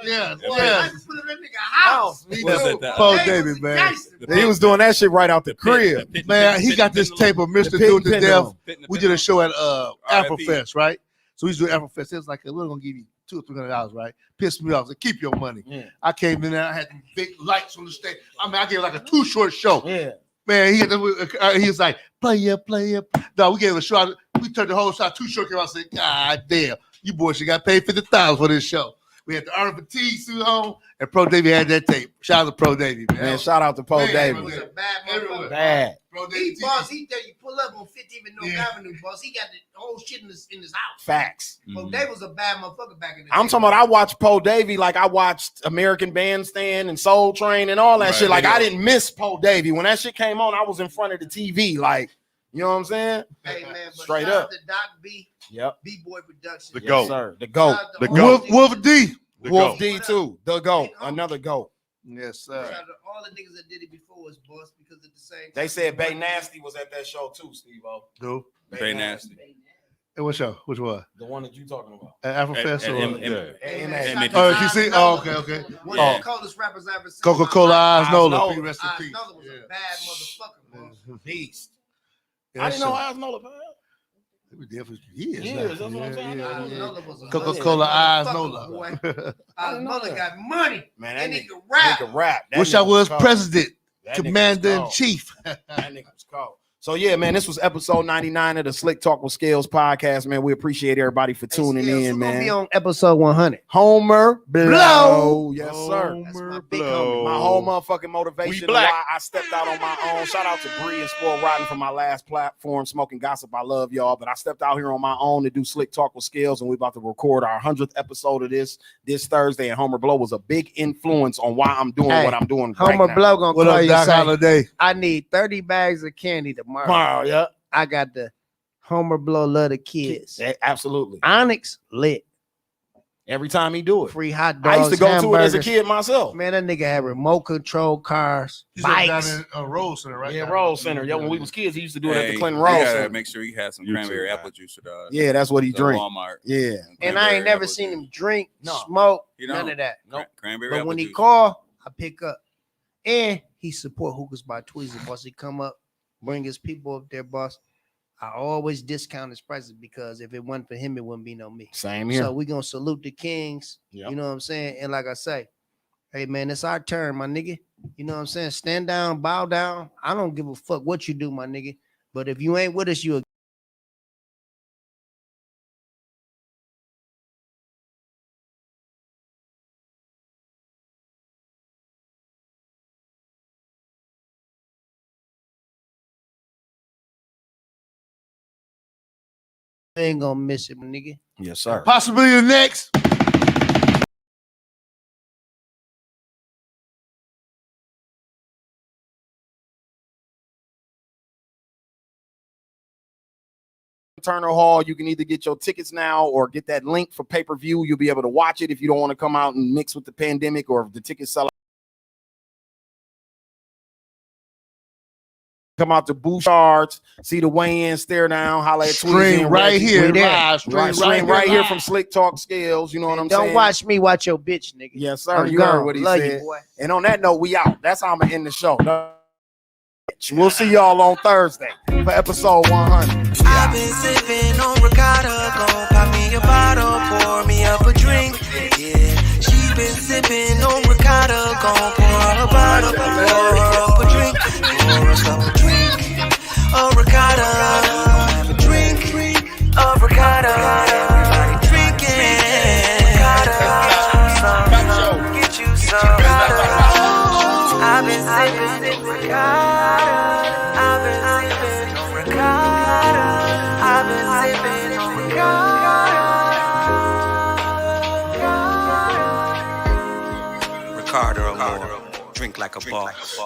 Yeah. Poe David, man. He was doing that shit right out the crib. Man, he got this tape of Mr. Do It to Death. We did a show at Afrofest, right? So we was doing Afrofest. It was like, we're going to give you $200 or $300, right? Pissed me off. Said, keep your money. Yeah. I came in there. I had big lights on the stage. I mean, I gave like a 2-short show. Yeah. Man, he was like, play up. No, we gave a show. We turned the whole shot 2 short. I said, God damn, you boys should got paid $50,000 for this show. We had the Arnold fatigue suit on, and Pro Davey had that tape. Shout out to Pro Davey, man. Shout out to Pro Davey. He was a bad motherfucker. Bad. Pro Davey, boss, he tell you pull up on 15th and North Avenue, boss. He got the whole shit in his house. Facts. Pro Davey was a bad motherfucker back in the day. I'm talking about I watched Poe Davey like I watched American Bandstand and Soul Train and all that shit. Like I didn't miss Poe Davey. When that shit came on, I was in front of the TV. Like, you know what I'm saying? Hey, man, but straight shout up. out to Doc B. Yep. B-Boy Productions. The GOAT. Sir. The GOAT. The GOAT. Wolf D. Wolf D too. The GOAT. Another GOAT. Yes, sir. Shout out to all the niggas that did it before us, boss, because at the same time. They said Bay Nasty was at that show too, Steve-O. Who? Bay Nasty. Hey, what show? Which one? The one that you talking about. At Afrofest or? Oh, you see? Oh, okay. One of the coldest rappers I ever seen. Coca-Cola Osnola. Rest in Osnola peace. was a bad motherfucker, boss. Beast. Yeah, I didn't know Osnola. It was there for years. Years, that's what I'm saying. Coca-Cola eyes, Nola. Mother got money. Man, and that he can rap. nigga rap. That Wish I nigga was cold. president, That nigga commander was in cold. chief. That nigga was cold. So yeah, man, this was episode 99 of the Slick Talk with Scales podcast, man. We appreciate everybody for tuning in, We're gonna be man. on episode 100. Homer Blow. Yes, sir. That's my big homie. My whole motherfucking motivation. We black. Why I stepped out on my own. Shout out to Bree and Spoiled Rotten for my last platform, Smoking Gossip. I love y'all, but I stepped out here on my own to do Slick Talk with Scales, and we're about to record our 100th episode of this Thursday. And Homer Blow was a big influence on why I'm doing what I'm doing. Homer right now. Blow gonna What call up, you Doc say, Holiday? I need 30 bags of candy tomorrow. Tomorrow, yeah. I got the Homer Blow love the kids. Yeah, absolutely. Onyx lit. Every time he do it. Free hot dogs. I used to go to it as a hamburgers. kid myself. Man, that nigga had remote control cars, He's down bikes. in Rose Center, right? Yeah, down Rose there. Center. Yeah, when we was kids, he used to do it at the Hey, Clinton you Rose gotta Center. make sure you have some You cranberry too, apple juice at Yeah, that's what he the drink. Walmart. Yeah. And I ain't never seen him drink, smoke, none of that. Nope. Cranberry But apple when he juice. call, I pick up. And he support Hookahs by Tweezy. Boss, he come up, bring his people up there, boss. I always discount his prices because if it wasn't for him, it wouldn't be no me. Same here. So we gonna salute the kings. Yep. You know what I'm saying? And like I say, hey man, it's our turn, my nigga. You know what I'm saying? Stand down, bow down. I don't give a fuck what you do, my nigga. But if you ain't with us, you a ain't gonna miss it, my nigga. Yes, sir. Possibly the next. Turner Hall. You can either get your tickets now or get that link for pay-per-view. You'll be able to watch it if you don't want to come out and mix with the pandemic, or if the tickets sell out. Come out to Bouchard's, see the weigh-in, stare down, holla at Stream Tweezy and right Reggie. here, We there. live. Stream Right here live. from Slick Talk Scales. You know what I'm Don't saying? watch me, watch your bitch, nigga. Yes, sir. I'm You gone. heard what he Love you, said. boy. And on that note, we out. That's how I'm gonna end the show. We'll see y'all on Thursday for episode 100. I've been sipping on ricotta, gon' pop me a bottle, pour me up a drink. Yeah, she been sipping on ricotta, gon' pour her a bottle, pour her up a drink, pour us up a drink. A ricotta, have a drink, a ricotta, everybody drinking. Ricotta, get you some ricotta. I've been sipping ricotta. I've been sipping on ricotta. I've been sipping on ricotta. Ricotta or more. Drink like a boss.